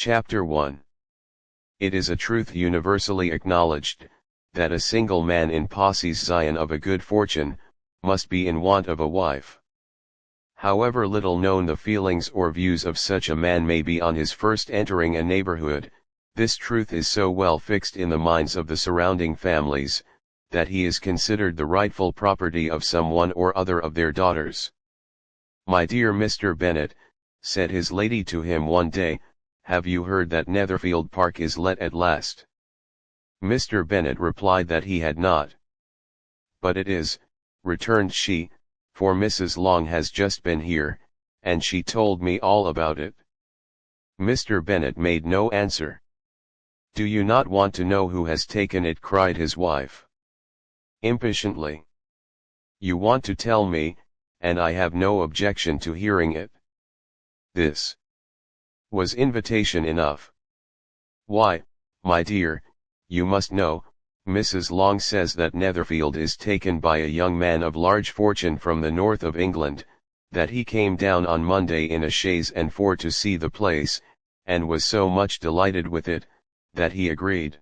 Chapter 1. It is a truth universally acknowledged, that a single man in posses Zion of a good fortune, must be in want of a wife. However little known the feelings or views of such a man may be on his first entering a neighborhood, this truth is so well fixed in the minds of the surrounding families, that he is considered the rightful property of some one or other of their daughters. "My dear Mr. Bennet," said his lady to him one day, "have you heard that Netherfield Park is let at last?" Mr. Bennet replied that he had not. "But it is," returned she, "for Mrs. Long has just been here, and she told me all about it." Mr. Bennet made no answer. "Do you not want to know who has taken it?" cried his wife, impatiently. "You want to tell me, and I have no objection to hearing it." This was invitation enough. "Why, my dear, you must know, Mrs. Long says that Netherfield is taken by a young man of large fortune from the north of England, that he came down on Monday in a chaise and four to see the place, and was so much delighted with it, that he agreed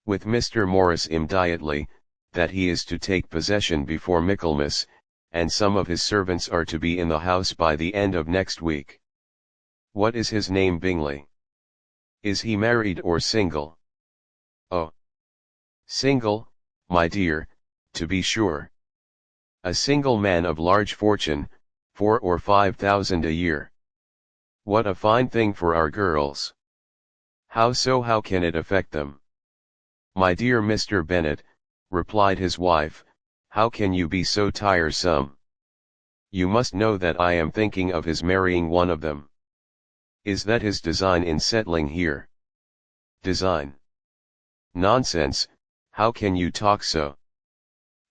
with Mr. Morris immediately, that he is to take possession before Michaelmas, and some of his servants are to be in the house by the end of next week. What is his name? Bingley. Is he married or single?" "Oh, single, my dear, to be sure. A single man of large fortune, 4,000 or 5,000 a year. What a fine thing for our girls!" "How so? How can it affect them?" "My dear Mr. Bennet," replied his wife, "how can you be so tiresome? You must know that I am thinking of his marrying one of them." "Is that his design in settling here?" "Design? Nonsense, how can you talk so?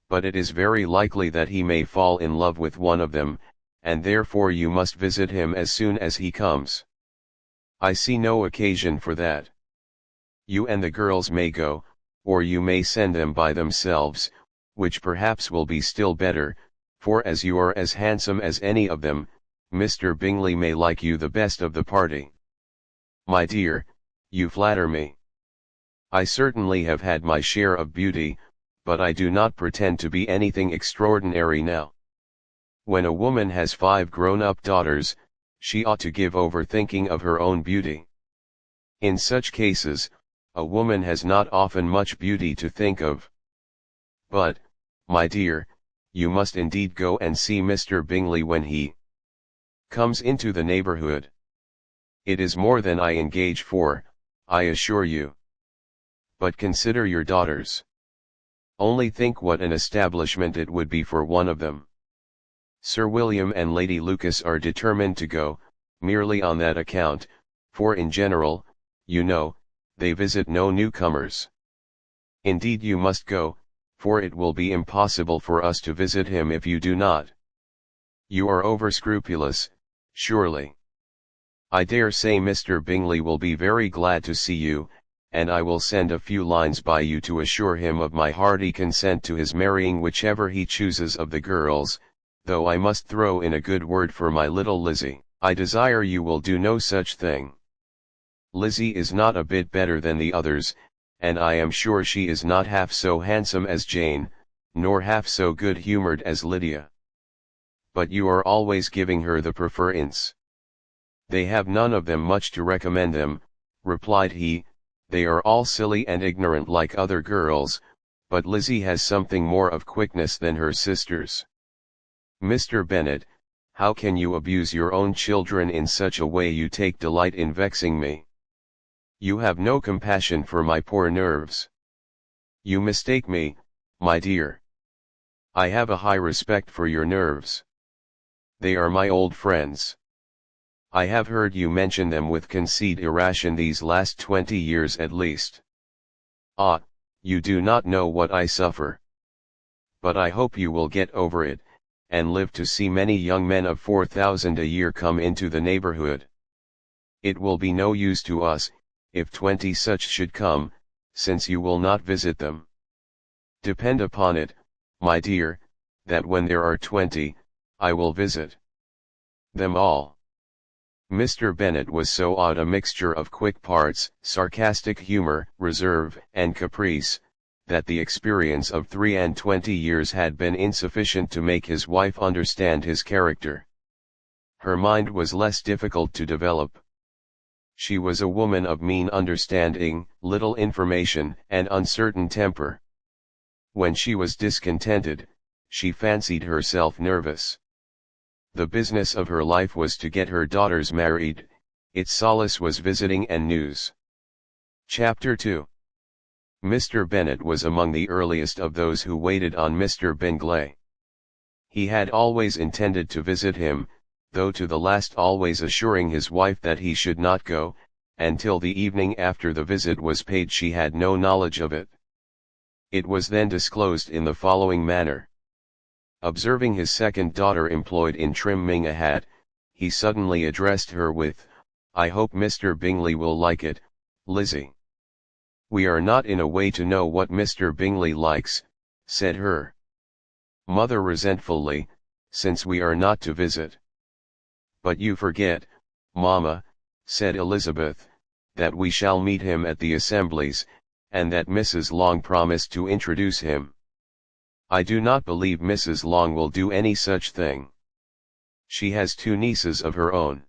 But it is very likely that he may fall in love with one of them, and therefore you must visit him as soon as he comes." "I see no occasion for that. You and the girls may go, or you may send them by themselves, which perhaps will be still better, for as you are as handsome as any of them, Mr. Bingley may like you the best of the party." "My dear, you flatter me. I certainly have had my share of beauty, but I do not pretend to be anything extraordinary now. When a woman has 5 grown-up daughters, she ought to give over thinking of her own beauty. In such cases, a woman has not often much beauty to think of. But, my dear, you must indeed go and see Mr. Bingley when he comes into the neighborhood. It is more than I engage for, I assure you. But consider your daughters. Only think what an establishment it would be for one of them. Sir William and Lady Lucas are determined to go, merely on that account, for in general, you know, they visit no newcomers. Indeed you must go, for it will be impossible for us to visit him if you do not. You are over-scrupulous, surely. I dare say Mr. Bingley will be very glad to see you, and I will send a few lines by you to assure him of my hearty consent to his marrying whichever he chooses of the girls, though I must throw in a good word for my little Lizzie. I desire you will do no such thing. Lizzie is not a bit better than the others, and I am sure she is not half so handsome as Jane, nor half so good-humoured as Lydia. But you are always giving her the preference." "They have none of them much to recommend them," replied he, "they are all silly and ignorant like other girls, but Lizzie has something more of quickness than her sisters." "Mr. Bennet, how can you abuse your own children in such a way? You take delight in vexing me. You have no compassion for my poor nerves. You mistake me, my dear. I have a high respect for your nerves. They are my old friends. I have heard you mention them with conceit irration these last 20 years at least. Ah, you do not know what I suffer. But I hope you will get over it, and live to see many young men of 4,000 a year come into the neighborhood. It will be no use to us, if 20 such should come, since you will not visit them. Depend upon it, my dear, that when there are 20, I will visit them all." Mr. Bennet was so odd a mixture of quick parts, sarcastic humor, reserve, and caprice, that the experience of 23 years had been insufficient to make his wife understand his character. Her mind was less difficult to develop. She was a woman of mean understanding, little information, and uncertain temper. When she was discontented, she fancied herself nervous. The business of her life was to get her daughters married, its solace was visiting and news. Chapter 2. Mr. Bennet was among the earliest of those who waited on Mr. Bingley. He had always intended to visit him, though to the last always assuring his wife that he should not go, and till the evening after the visit was paid she had no knowledge of it. It was then disclosed in the following manner. Observing his second daughter employed in trimming a hat, he suddenly addressed her with, "I hope Mr. Bingley will like it, Lizzie." "We are not in a way to know what Mr. Bingley likes," said her mother resentfully, "since we are not to visit." "But you forget, mamma," said Elizabeth, "that we shall meet him at the assemblies, and that Mrs. Long promised to introduce him." "I do not believe Mrs. Long will do any such thing. She has 2 nieces of her own.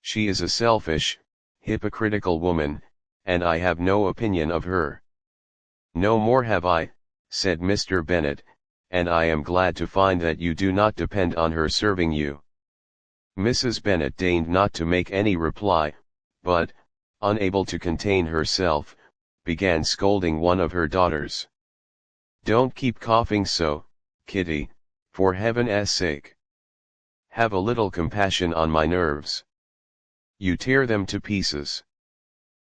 She is a selfish, hypocritical woman, and I have no opinion of her." "No more have I," said Mr. Bennet, "and I am glad to find that you do not depend on her serving you." Mrs. Bennet deigned not to make any reply, but, unable to contain herself, began scolding one of her daughters. "Don't keep coughing so, Kitty, for heaven's sake. Have a little compassion on my nerves. You tear them to pieces."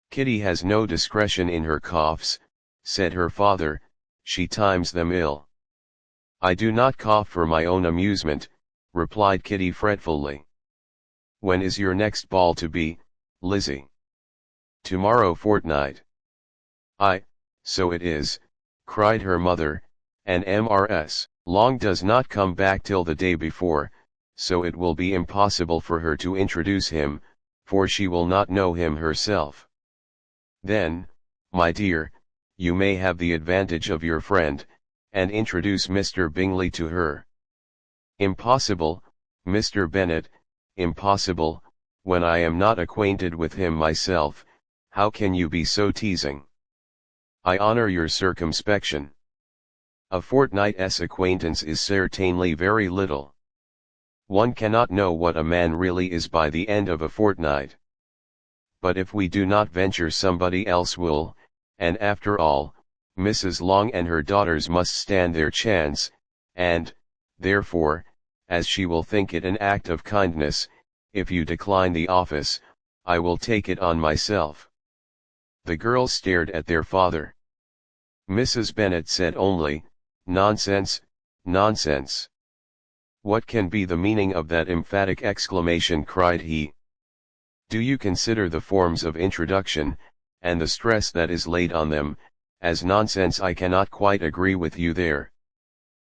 "Kitty has no discretion in her coughs," said her father, "she times them ill." "I do not cough for my own amusement," replied Kitty fretfully. "When is your next ball to be, Lizzie?" "Tomorrow fortnight." So it is," cried her mother, "and Mrs. Long does not come back till the day before, so it will be impossible for her to introduce him, for she will not know him herself." "Then, my dear, you may have the advantage of your friend, and introduce Mr. Bingley to her." "Impossible, Mr. Bennet, impossible, when I am not acquainted with him myself. How can you be so teasing?" "I honor your circumspection. A fortnight's acquaintance is certainly very little. One cannot know what a man really is by the end of a fortnight. But if we do not venture somebody else will, and after all, Mrs. Long and her daughters must stand their chance, and, therefore, as she will think it an act of kindness, if you decline the office, I will take it on myself." The girls stared at their father. Mrs. Bennet said only, "Nonsense, nonsense." "What can be the meaning of that emphatic exclamation?" cried he. "Do you consider the forms of introduction, and the stress that is laid on them, as nonsense?" "I cannot quite agree with you there."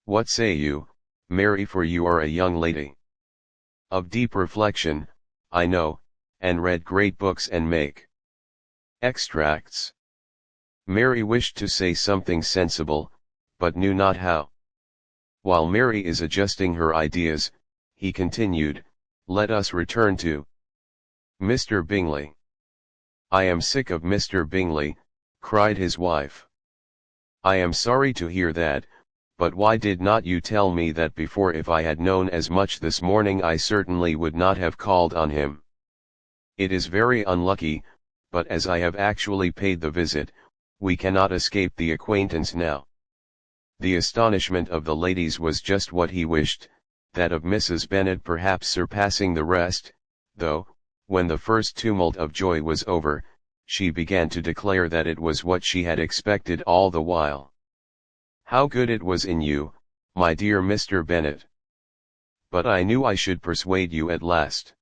"What say you, Mary, for you are a young lady of deep reflection, I know, and read great books and make extracts." Mary wished to say something sensible, but knew not how. While Mary is adjusting her ideas, he continued, "Let us return to Mr. Bingley." "I am sick of Mr. Bingley," cried his wife. "I am sorry to hear that, but why did not you tell me that before? If I had known as much this morning I certainly would not have called on him. It is very unlucky, but as I have actually paid the visit, we cannot escape the acquaintance now." The astonishment of the ladies was just what he wished, that of Mrs. Bennet perhaps surpassing the rest, though, when the first tumult of joy was over, she began to declare that it was what she had expected all the while. "How good it was in you, my dear Mr. Bennet! But I knew I should persuade you at last.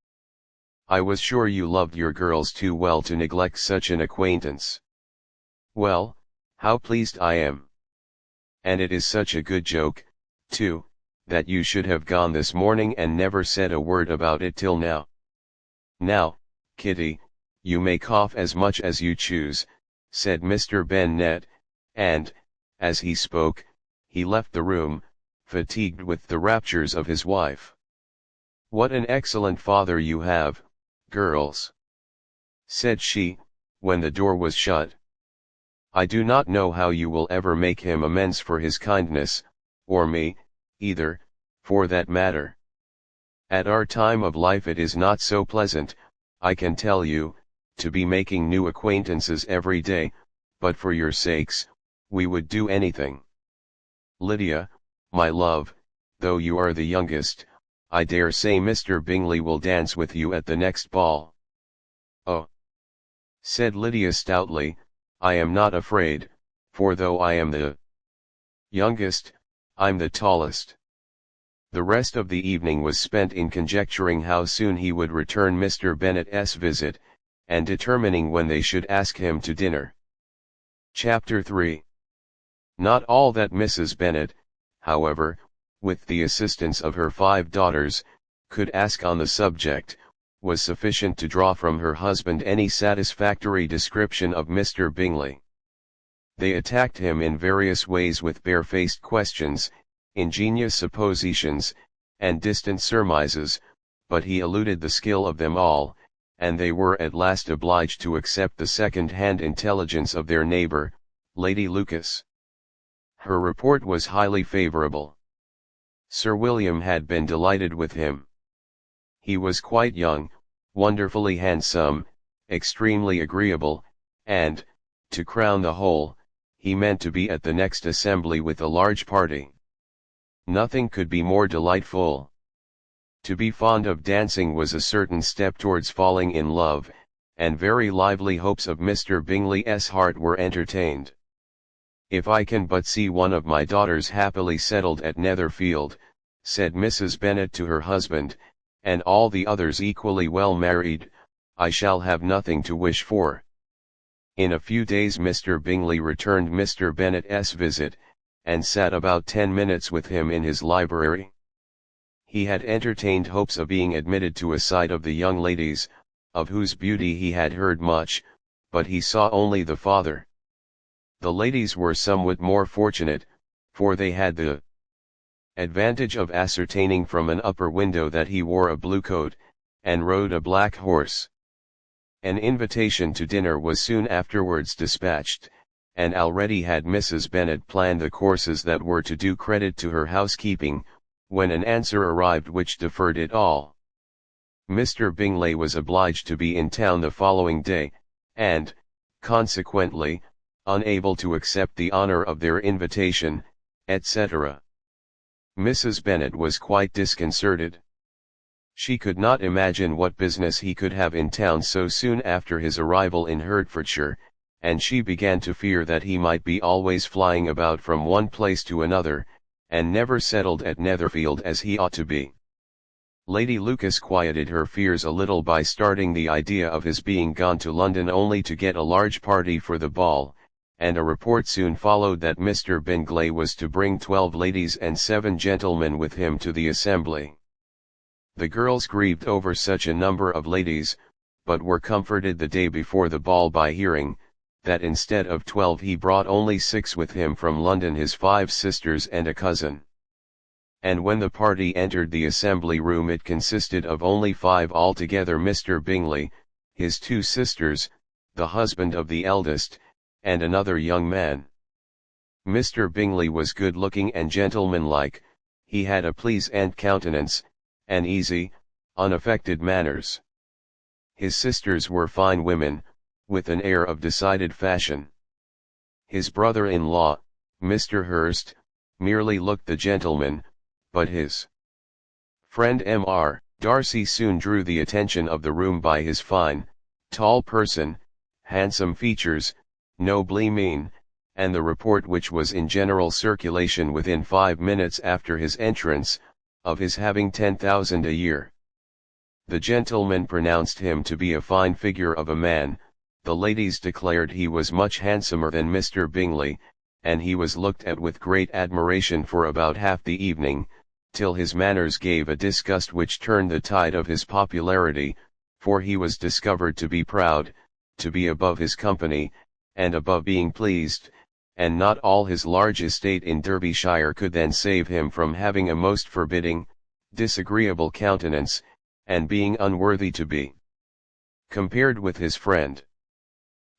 I was sure you loved your girls too well to neglect such an acquaintance. Well, how pleased I am! And it is such a good joke, too, that you should have gone this morning and never said a word about it till now." "Now, Kitty, you may cough as much as you choose," said Mr. Bennet, and, as he spoke, he left the room, fatigued with the raptures of his wife. "What an excellent father you have, girls," said she, when the door was shut. "I do not know how you will ever make him amends for his kindness, or me, either, for that matter. At our time of life it is not so pleasant, I can tell you, to be making new acquaintances every day, but for your sakes, we would do anything. Lydia, my love, though you are the youngest, I dare say Mr. Bingley will dance with you at the next ball." "Oh," said Lydia stoutly, "I am not afraid, for though I am the youngest, I'm the tallest." The rest of the evening was spent in conjecturing how soon he would return Mr. Bennet's visit, and determining when they should ask him to dinner. Chapter 3. Not all that Mrs. Bennet, however, with the assistance of her 5 daughters, could ask on the subject, was sufficient to draw from her husband any satisfactory description of Mr. Bingley. They attacked him in various ways with barefaced questions, ingenious suppositions, and distant surmises, but he eluded the skill of them all, and they were at last obliged to accept the second-hand intelligence of their neighbour, Lady Lucas. Her report was highly favourable. Sir William had been delighted with him. He was quite young, wonderfully handsome, extremely agreeable, and, to crown the whole, he meant to be at the next assembly with a large party. Nothing could be more delightful. To be fond of dancing was a certain step towards falling in love, and very lively hopes of Mr. Bingley's heart were entertained. "If I can but see one of my daughters happily settled at Netherfield," said Mrs. Bennet to her husband, "and all the others equally well married, I shall have nothing to wish for." In a few days Mr. Bingley returned Mr. Bennet's visit, and sat about 10 minutes with him in his library. He had entertained hopes of being admitted to a sight of the young ladies, of whose beauty he had heard much, but he saw only the father. The ladies were somewhat more fortunate, for they had the advantage of ascertaining from an upper window that he wore a blue coat, and rode a black horse. An invitation to dinner was soon afterwards dispatched, and already had Mrs. Bennet planned the courses that were to do credit to her housekeeping, when an answer arrived which deferred it all. Mr. Bingley was obliged to be in town the following day, and, consequently, unable to accept the honour of their invitation, etc. Mrs. Bennet was quite disconcerted. She could not imagine what business he could have in town so soon after his arrival in Hertfordshire, and she began to fear that he might be always flying about from one place to another, and never settled at Netherfield as he ought to be. Lady Lucas quieted her fears a little by starting the idea of his being gone to London only to get a large party for the ball, and a report soon followed that Mr. Bingley was to bring 12 ladies and 7 gentlemen with him to the assembly. The girls grieved over such a number of ladies, but were comforted the day before the ball by hearing, that instead of 12 he brought only 6 with him from London, his 5 sisters and a cousin. And when the party entered the assembly room it consisted of only 5 altogether: Mr. Bingley, his 2 sisters, the husband of the eldest, and another young man. Mr. Bingley was good-looking and gentlemanlike, he had a pleasant countenance, and easy, unaffected manners. His sisters were fine women, with an air of decided fashion. His brother-in-law, Mr. Hurst, merely looked the gentleman, but his friend Mr. Darcy soon drew the attention of the room by his fine, tall person, handsome features, nobly mean, and the report which was in general circulation within 5 minutes after his entrance, of his having 10,000 a year. The gentleman pronounced him to be a fine figure of a man, the ladies declared he was much handsomer than Mr. Bingley, and he was looked at with great admiration for about half the evening, till his manners gave a disgust which turned the tide of his popularity, for he was discovered to be proud, to be above his company, and above being pleased, and not all his large estate in Derbyshire could then save him from having a most forbidding, disagreeable countenance, and being unworthy to be compared with his friend.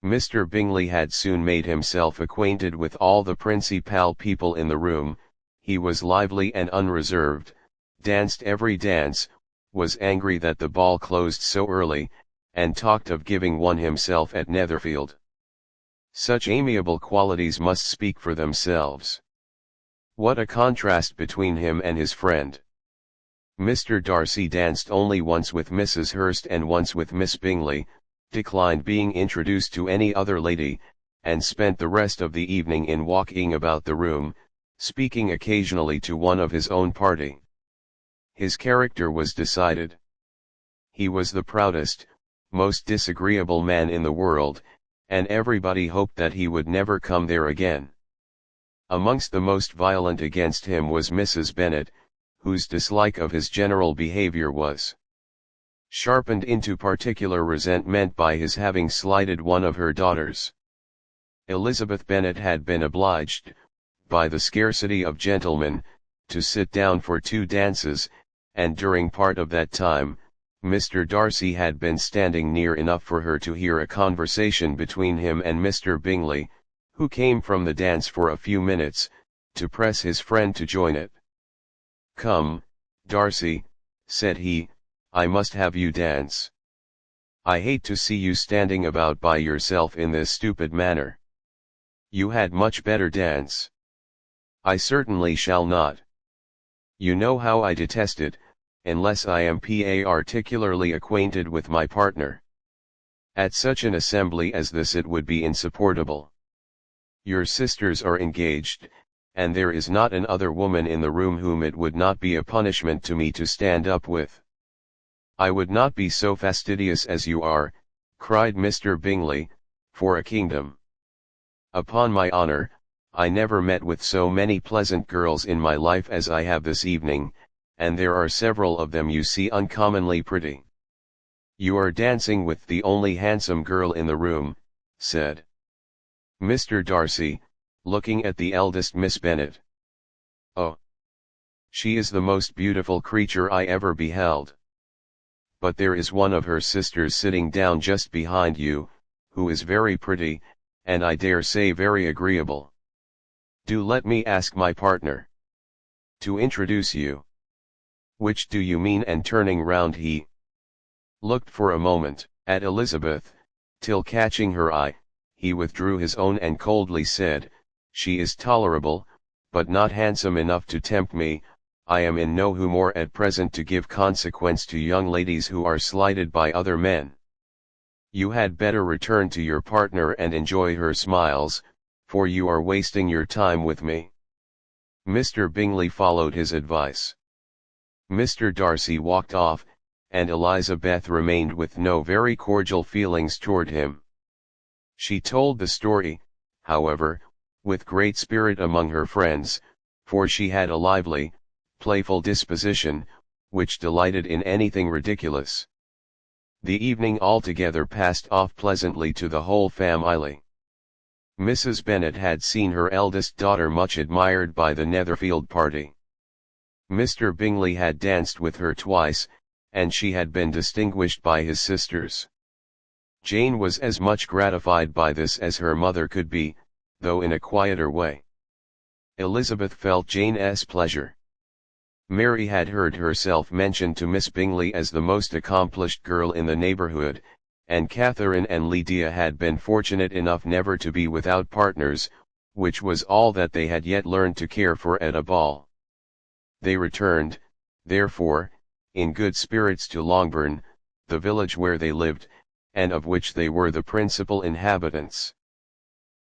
Mr. Bingley had soon made himself acquainted with all the principal people in the room. He was lively and unreserved, danced every dance, was angry that the ball closed so early, and talked of giving one himself at Netherfield. Such amiable qualities must speak for themselves. What a contrast between him and his friend! Mr. Darcy danced only once with Mrs. Hurst and once with Miss Bingley, declined being introduced to any other lady, and spent the rest of the evening in walking about the room, speaking occasionally to one of his own party. His character was decided. He was the proudest, most disagreeable man in the world, and everybody hoped that he would never come there again. Amongst the most violent against him was Mrs. Bennet, whose dislike of his general behaviour was sharpened into particular resentment by his having slighted one of her daughters. Elizabeth Bennet had been obliged, by the scarcity of gentlemen, to sit down for 2 dances, and during part of that time, Mr. Darcy had been standing near enough for her to hear a conversation between him and Mr. Bingley, who came from the dance for a few minutes, to press his friend to join it. "Come, Darcy," said he, "I must have you dance. I hate to see you standing about by yourself in this stupid manner. You had much better dance." "I certainly shall not. You know how I detest it, unless I am particularly acquainted with my partner. At such an assembly as this it would be insupportable. Your sisters are engaged, and there is not another woman in the room whom it would not be a punishment to me to stand up with." "I would not be so fastidious as you are," cried Mr. Bingley, "for a kingdom. Upon my honour, I never met with so many pleasant girls in my life as I have this evening, and there are several of them you see uncommonly pretty." "You are dancing with the only handsome girl in the room," said Mr. Darcy, looking at the eldest Miss Bennet. "Oh! She is the most beautiful creature I ever beheld. But there is one of her sisters sitting down just behind you, who is very pretty, and I dare say very agreeable. Do let me ask my partner to introduce you." "Which do you mean?" And turning round he looked for a moment at Elizabeth, till catching her eye, he withdrew his own and coldly said, "She is tolerable, but not handsome enough to tempt me. I am in no humour at present to give consequence to young ladies who are slighted by other men. You had better return to your partner and enjoy her smiles, for you are wasting your time with me." Mr. Bingley followed his advice. Mr. Darcy walked off, and Elizabeth remained with no very cordial feelings toward him. She told the story, however, with great spirit among her friends, for she had a lively, playful disposition, which delighted in anything ridiculous. The evening altogether passed off pleasantly to the whole family. Mrs. Bennet had seen her eldest daughter much admired by the Netherfield party. Mr. Bingley had danced with her twice, and she had been distinguished by his sisters. Jane was as much gratified by this as her mother could be, though in a quieter way. Elizabeth felt Jane's pleasure. Mary had heard herself mentioned to Miss Bingley as the most accomplished girl in the neighbourhood, and Catherine and Lydia had been fortunate enough never to be without partners, which was all that they had yet learned to care for at a ball. They returned, therefore, in good spirits to Longbourn, the village where they lived, and of which they were the principal inhabitants.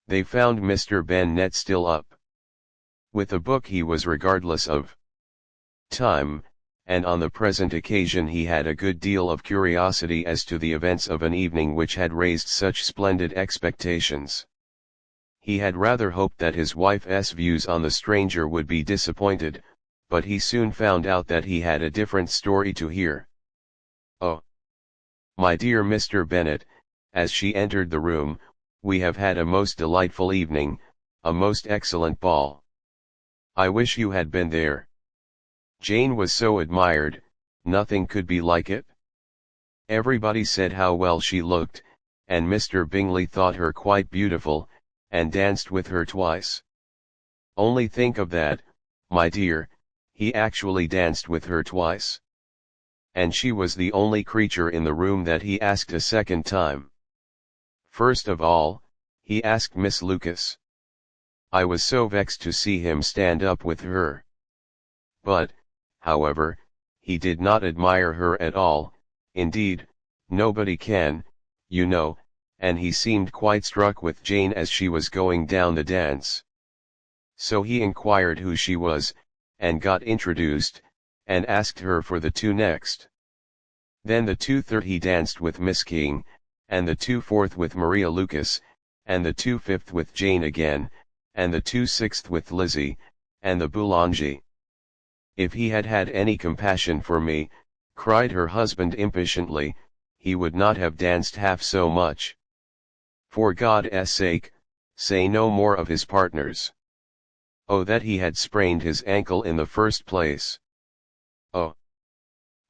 They found Mr. Bennet still up with a book. He was regardless of time, and on the present occasion he had a good deal of curiosity as to the events of an evening which had raised such splendid expectations. He had rather hoped that his wife's views on the stranger would be disappointed, but he soon found out that he had a different story to hear. "Oh! "My dear Mr. Bennet," as she entered the room, "we have had a most delightful evening, a most excellent ball. I wish you had been there. Jane was so admired, nothing could be like it. Everybody said how well she looked, and Mr. Bingley thought her quite beautiful, and danced with her twice. Only think of that, my dear, he actually danced with her twice. And she was the only creature in the room that he asked a second time. First of all, he asked Miss Lucas. I was so vexed to see him stand up with her. But, however, he did not admire her at all, indeed, nobody can, you know, and he seemed quite struck with Jane as she was going down the dance. So he inquired who she was, and got introduced, and asked her for the two next. Then the 2/3 he danced with Miss King, and the 2/4 with Maria Lucas, and the 2/5 with Jane again, and the 2/6 with Lizzie, and the Boulanger. If he had had any compassion for me, cried her husband impatiently, he would not have danced half so much. For God's sake, say no more of his partners. Oh, that he had sprained his ankle in the first place. Oh,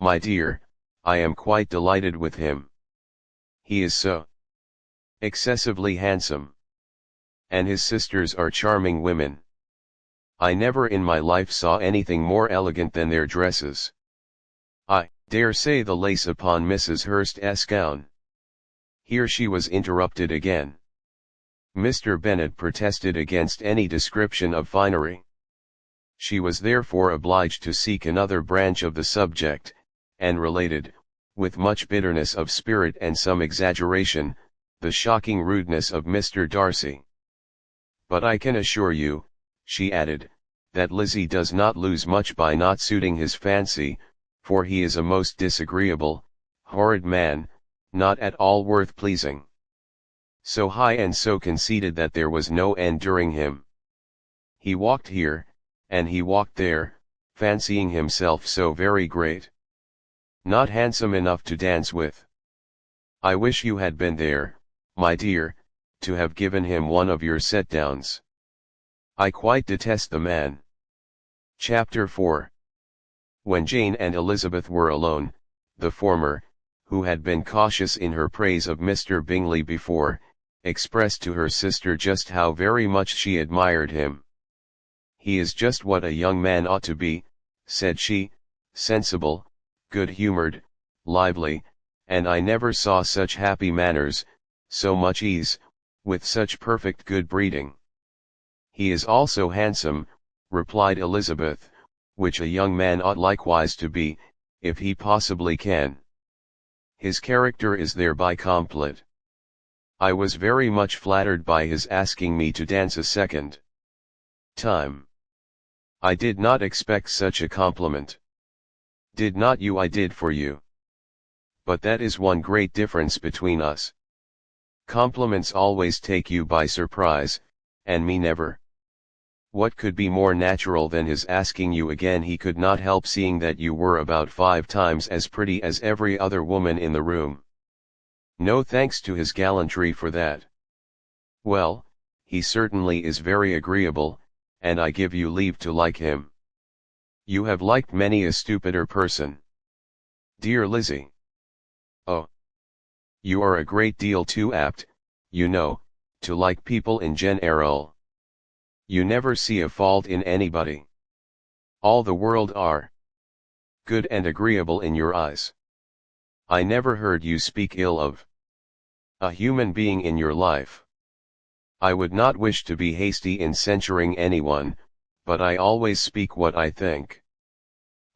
my dear, I am quite delighted with him. He is so excessively handsome. And his sisters are charming women. I never in my life saw anything more elegant than their dresses. I dare say the lace upon Mrs. Hurst's gown." Here she was interrupted again. Mr. Bennet protested against any description of finery. She was therefore obliged to seek another branch of the subject, and related, with much bitterness of spirit and some exaggeration, the shocking rudeness of Mr. Darcy. "But I can assure you," she added, "that Lizzie does not lose much by not suiting his fancy, for he is a most disagreeable, horrid man, not at all worth pleasing. So high and so conceited that there was no enduring him. He walked here, and he walked there, fancying himself so very great. Not handsome enough to dance with. I wish you had been there, my dear, to have given him one of your set-downs. I quite detest the man." Chapter 4. When Jane and Elizabeth were alone, the former, who had been cautious in her praise of Mr. Bingley before, expressed to her sister just how very much she admired him. "He is just what a young man ought to be," said she, "sensible, good-humoured, lively, and I never saw such happy manners, so much ease, with such perfect good breeding." "He is also handsome," replied Elizabeth, "which a young man ought likewise to be, if he possibly can. His character is thereby complete. I was very much flattered by his asking me to dance a second time. I did not expect such a compliment. Did not you? I did for you. But that is one great difference between us. Compliments always take you by surprise, and me never. What could be more natural than his asking you again? He could not help seeing that you were about 5 times as pretty as every other woman in the room. No thanks to his gallantry for that. Well, he certainly is very agreeable, and I give you leave to like him. You have liked many a stupider person. Dear Lizzie. Oh, you are a great deal too apt, you know, to like people in general. You never see a fault in anybody. All the world are good and agreeable in your eyes. I never heard you speak ill of a human being in your life. I would not wish to be hasty in censuring anyone, but I always speak what I think.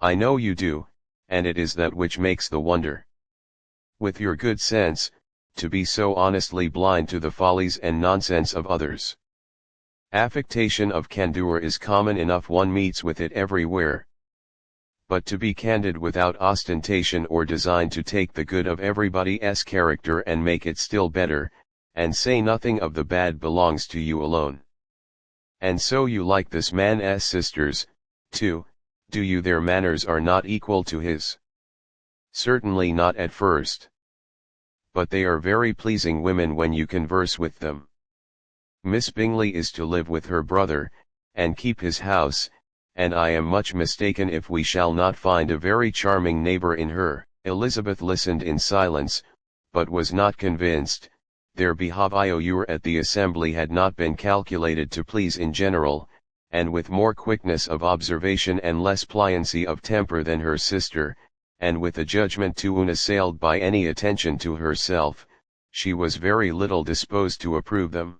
I know you do, and it is that which makes the wonder. With your good sense, to be so honestly blind to the follies and nonsense of others. Affectation of candour is common enough, one meets with it everywhere. But to be candid without ostentation or design to take the good of everybody's character and make it still better, and say nothing of the bad, belongs to you alone. And so you like this man's sisters, too, do you? Their manners are not equal to his. Certainly not at first. but they are very pleasing women when you converse with them. Miss Bingley is to live with her brother, and keep his house, and I am much mistaken if we shall not find a very charming neighbour in her." Elizabeth listened in silence, but was not convinced. Their behaviour at the assembly had not been calculated to please in general, and with more quickness of observation and less pliancy of temper than her sister, and with a judgment too unassailed by any attention to herself, she was very little disposed to approve them.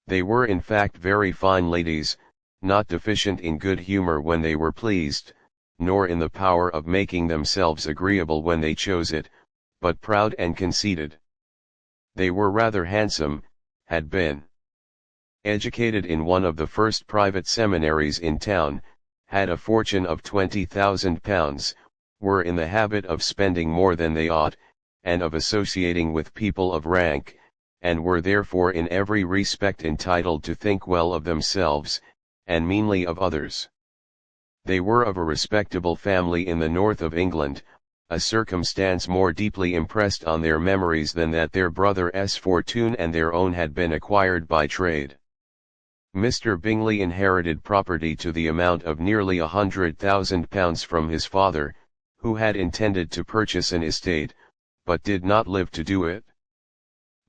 They were in fact very fine ladies, not deficient in good humour when they were pleased, nor in the power of making themselves agreeable when they chose it, but proud and conceited. They were rather handsome, had been educated in one of the first private seminaries in town, had a fortune of £20,000, were in the habit of spending more than they ought, and of associating with people of rank, and were therefore in every respect entitled to think well of themselves, and meanly of others. They were of a respectable family in the north of England, a circumstance more deeply impressed on their memories than that their brother's fortune and their own had been acquired by trade. Mr. Bingley inherited property to the amount of nearly £100,000 from his father, who had intended to purchase an estate, but did not live to do it.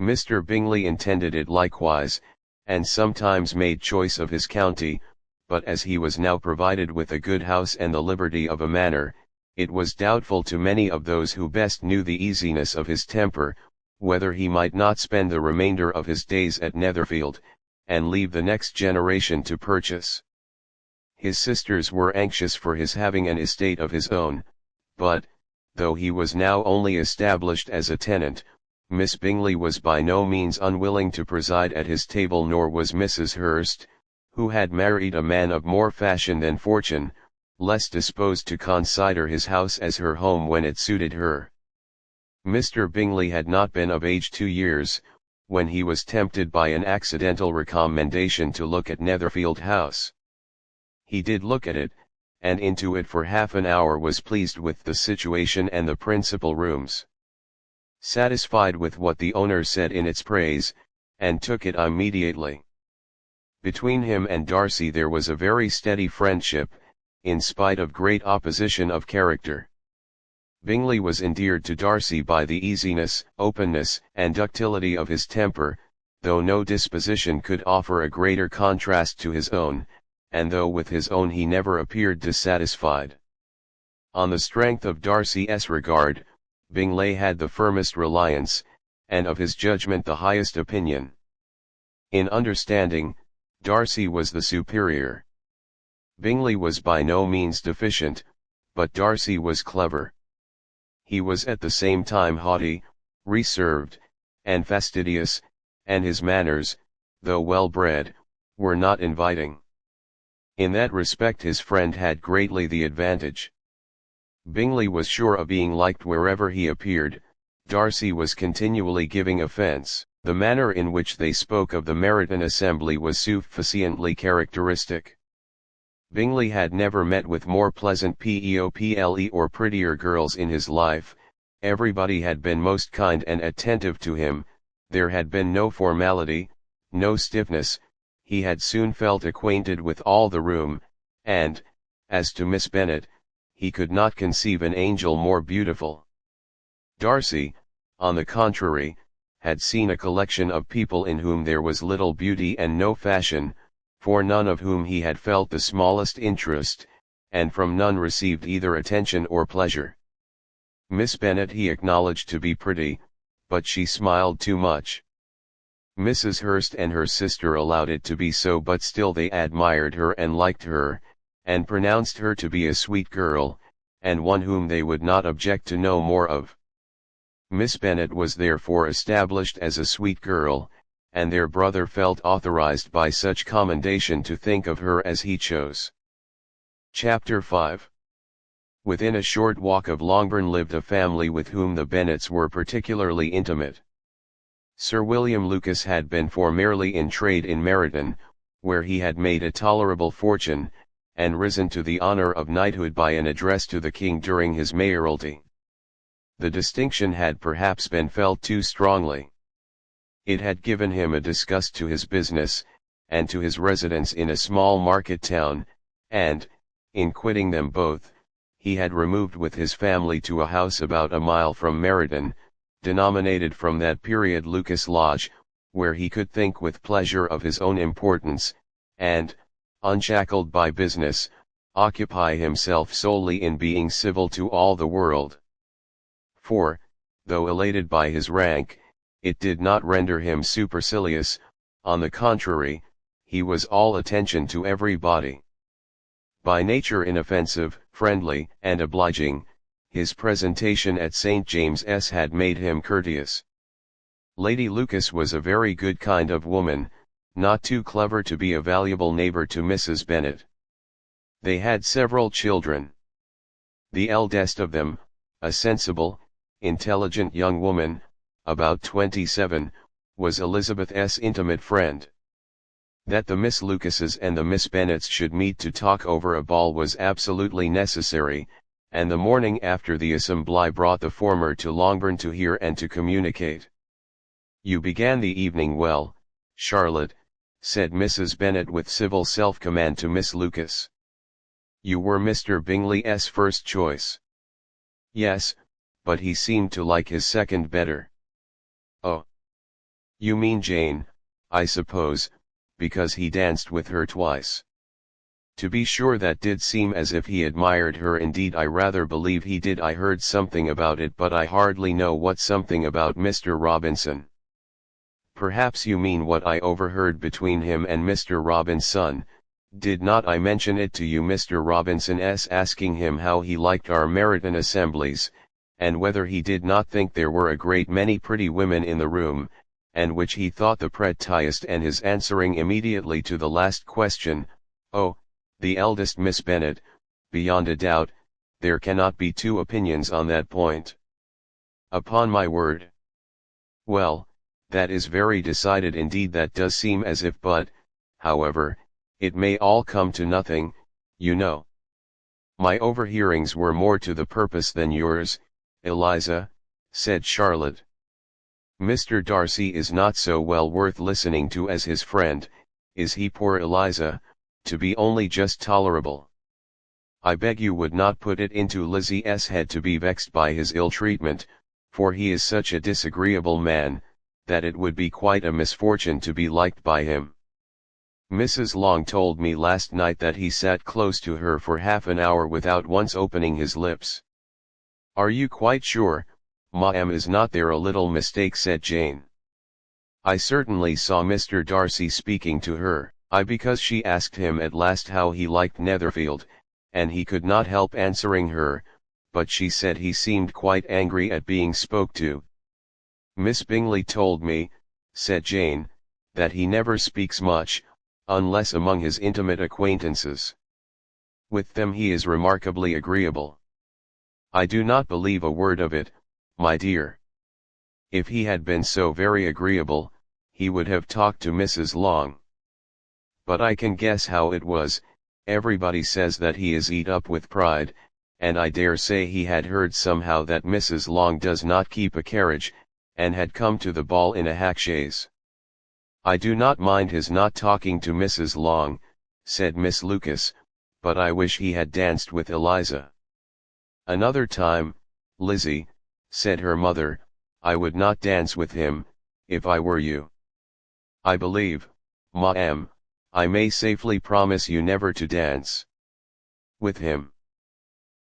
Mr. Bingley intended it likewise, and sometimes made choice of his county, but as he was now provided with a good house and the liberty of a manor, it was doubtful to many of those who best knew the easiness of his temper, whether he might not spend the remainder of his days at Netherfield, and leave the next generation to purchase. His sisters were anxious for his having an estate of his own, but, though he was now only established as a tenant, Miss Bingley was by no means unwilling to preside at his table, nor was Mrs. Hurst, who had married a man of more fashion than fortune, less disposed to consider his house as her home when it suited her. Mr. Bingley had not been of age 2 years, when he was tempted by an accidental recommendation to look at Netherfield House. He did look at it, and into it for half an hour, was pleased with the situation and the principal rooms. Satisfied with what the owner said in its praise, and took it immediately. Between him and Darcy there was a very steady friendship, in spite of great opposition of character. Bingley was endeared to Darcy by the easiness, openness, and ductility of his temper, though no disposition could offer a greater contrast to his own, and though with his own he never appeared dissatisfied. On the strength of Darcy's regard, Bingley had the firmest reliance, and of his judgment the highest opinion. In understanding, Darcy was the superior. Bingley was by no means deficient, but Darcy was clever. He was at the same time haughty, reserved, and fastidious, and his manners, though well bred, were not inviting. In that respect his friend had greatly the advantage. Bingley was sure of being liked wherever he appeared. Darcy was continually giving offence. The manner in which they spoke of the Meryton assembly was sufficiently characteristic. Bingley had never met with more pleasant people or prettier girls in his life. Everybody had been most kind and attentive to him. There had been no formality, no stiffness. He had soon felt acquainted with all the room, and, as to Miss Bennet, he could not conceive an angel more beautiful. Darcy, on the contrary, had seen a collection of people in whom there was little beauty and no fashion, for none of whom he had felt the smallest interest, and from none received either attention or pleasure. Miss Bennet he acknowledged to be pretty, but she smiled too much. Mrs. Hurst and her sister allowed it to be so, but still they admired her and liked her, and pronounced her to be a sweet girl, and one whom they would not object to know more of. Miss Bennet was therefore established as a sweet girl, and their brother felt authorized by such commendation to think of her as he chose. Chapter 5. Within a short walk of Longbourn lived a family with whom the Bennets were particularly intimate. Sir William Lucas had been formerly in trade in Meryton, where he had made a tolerable fortune, and risen to the honour of knighthood by an address to the king during his mayoralty. The distinction had perhaps been felt too strongly. It had given him a disgust to his business, and to his residence in a small market town, and, in quitting them both, he had removed with his family to a house about a mile from Meriden, denominated from that period Lucas Lodge, where he could think with pleasure of his own importance, and, unshackled by business, occupy himself solely in being civil to all the world. For, though elated by his rank, it did not render him supercilious, on the contrary, he was all attention to everybody. By nature inoffensive, friendly, and obliging, his presentation at St. James's had made him courteous. Lady Lucas was a very good kind of woman, not too clever to be a valuable neighbor to Mrs. Bennet. They had several children. The eldest of them, a sensible, intelligent young woman, about 27, was Elizabeth's intimate friend. That the Miss Lucases and the Miss Bennets should meet to talk over a ball was absolutely necessary, and the morning after the assembly brought the former to Longbourn to hear and to communicate. "You began the evening well, Charlotte," said Mrs. Bennet with civil self-command to Miss Lucas. "You were Mr. Bingley's first choice." "Yes, but he seemed to like his second better." "Oh. You mean Jane, I suppose, because he danced with her twice." "To be sure, that did seem as if he admired her. Indeed, I rather believe he did. I heard something about it, but I hardly know what something about Mr. Robinson." "Perhaps you mean what I overheard between him and Mr. Robinson. Did not I mention it to you? Mr. Robinson's asking him how he liked our Meryton assemblies, and whether he did not think there were a great many pretty women in the room, and which he thought the prettiest, and his answering immediately to the last question, 'Oh, the eldest Miss Bennet, beyond a doubt, there cannot be two opinions on that point.'" "Upon my word." "Well, that is very decided indeed. That does seem as if, but, however, it may all come to nothing, you know." "My overhearings were more to the purpose than yours, Eliza," said Charlotte. "Mr. Darcy is not so well worth listening to as his friend, is he, poor Eliza, to be only just tolerable? I beg you would not put it into Lizzie's head to be vexed by his ill treatment, for he is such a disagreeable man, that it would be quite a misfortune to be liked by him. Mrs. Long told me last night that he sat close to her for half an hour without once opening his lips." "Are you quite sure, ma'am? Is not there a little mistake?" said Jane. "I certainly saw Mr. Darcy speaking to her, because she asked him at last how he liked Netherfield, and he could not help answering her, but she said he seemed quite angry at being spoke to." "Miss Bingley told me," said Jane, "that he never speaks much, unless among his intimate acquaintances. With them he is remarkably agreeable." "I do not believe a word of it, my dear. If he had been so very agreeable, he would have talked to Mrs. Long. But I can guess how it was. Everybody says that he is eat up with pride, and I dare say he had heard somehow that Mrs. Long does not keep a carriage, and had come to the ball in a hack chaise." "I do not mind his not talking to Mrs. Long," said Miss Lucas, "but I wish he had danced with Eliza." "Another time, Lizzie," said her mother, "I would not dance with him, if I were you." "I believe, ma'am, I may safely promise you never to dance with him.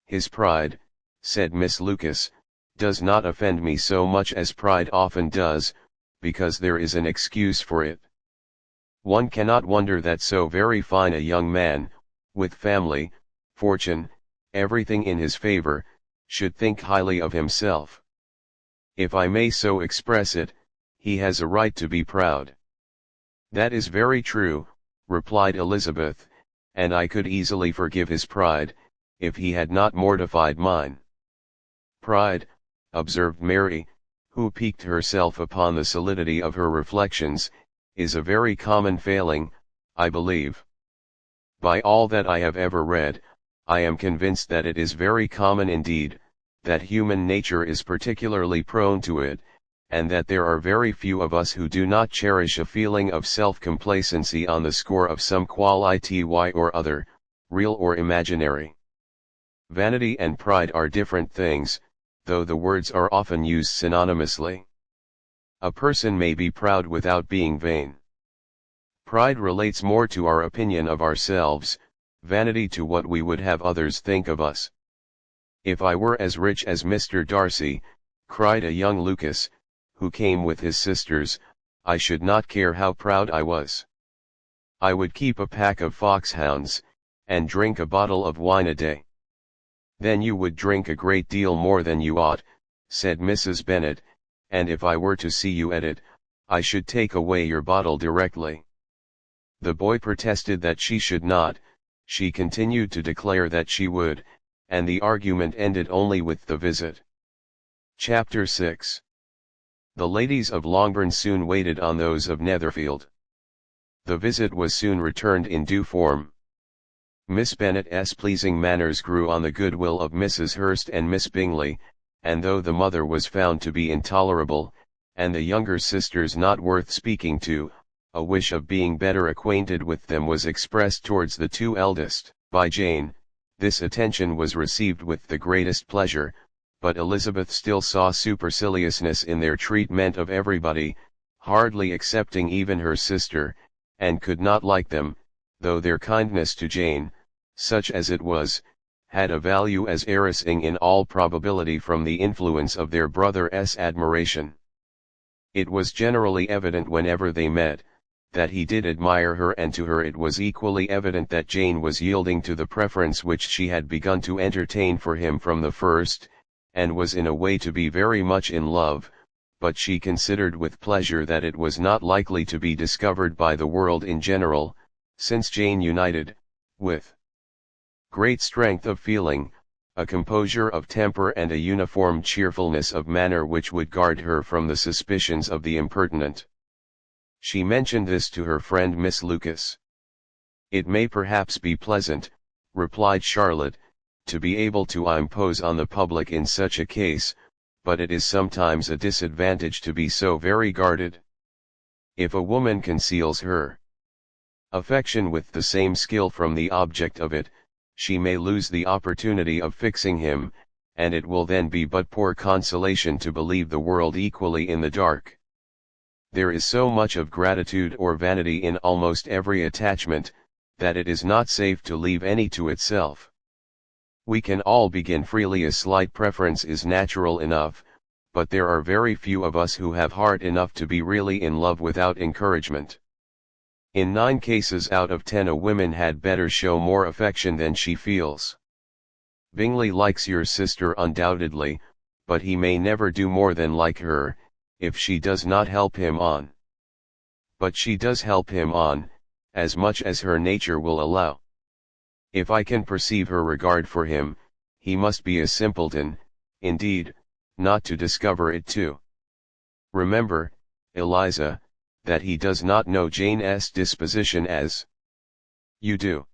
His pride," said Miss Lucas, "does not offend me so much as pride often does, because there is an excuse for it. One cannot wonder that so very fine a young man, with family, fortune, everything in his favor, should think highly of himself. If I may so express it, he has a right to be proud." "That is very true," replied Elizabeth, "and I could easily forgive his pride, if he had not mortified mine." "Pride," observed Mary, who piqued herself upon the solidity of her reflections, "is a very common failing, I believe. By all that I have ever read, I am convinced that it is very common indeed, that human nature is particularly prone to it, and that there are very few of us who do not cherish a feeling of self-complacency on the score of some quality or other, real or imaginary. Vanity and pride are different things, though the words are often used synonymously. A person may be proud without being vain. Pride relates more to our opinion of ourselves, vanity to what we would have others think of us. "If I were as rich as Mr. Darcy," cried a young Lucas, who came with his sisters, "I should not care how proud I was. I would keep a pack of foxhounds, and drink a bottle of wine a day." "Then you would drink a great deal more than you ought," said Mrs. Bennet, "and if I were to see you at it, I should take away your bottle directly." The boy protested that she should not, she continued to declare that she would, and the argument ended only with the visit. Chapter 6. The ladies of Longbourn soon waited on those of Netherfield. The visit was soon returned in due form. Miss Bennet's pleasing manners grew on the goodwill of Mrs. Hurst and Miss Bingley, and though the mother was found to be intolerable, and the younger sisters not worth speaking to, a wish of being better acquainted with them was expressed towards the two eldest, by Jane. This attention was received with the greatest pleasure, but Elizabeth still saw superciliousness in their treatment of everybody, hardly excepting even her sister, and could not like them, though their kindness to Jane, such as it was, had a value as arising in all probability from the influence of their brother's admiration. It was generally evident whenever they met, that he did admire her, and to her it was equally evident that Jane was yielding to the preference which she had begun to entertain for him from the first, and was in a way to be very much in love, but she considered with pleasure that it was not likely to be discovered by the world in general, since Jane united, with great strength of feeling, a composure of temper and a uniform cheerfulness of manner which would guard her from the suspicions of the impertinent. She mentioned this to her friend Miss Lucas. "It may perhaps be pleasant," replied Charlotte, "to be able to impose on the public in such a case, but it is sometimes a disadvantage to be so very guarded. If a woman conceals her affection with the same skill from the object of it, she may lose the opportunity of fixing him, and it will then be but poor consolation to believe the world equally in the dark. There is so much of gratitude or vanity in almost every attachment, that it is not safe to leave any to itself. We can all begin freely, a slight preference is natural enough, but there are very few of us who have heart enough to be really in love without encouragement. In 9 cases out of 10 a woman had better show more affection than she feels. Bingley likes your sister undoubtedly, but he may never do more than like her, if she does not help him on. But she does help him on, as much as her nature will allow. If I can perceive her regard for him, he must be a simpleton, indeed, not to discover it too. Remember, Eliza, that he does not know Jane's disposition as you do.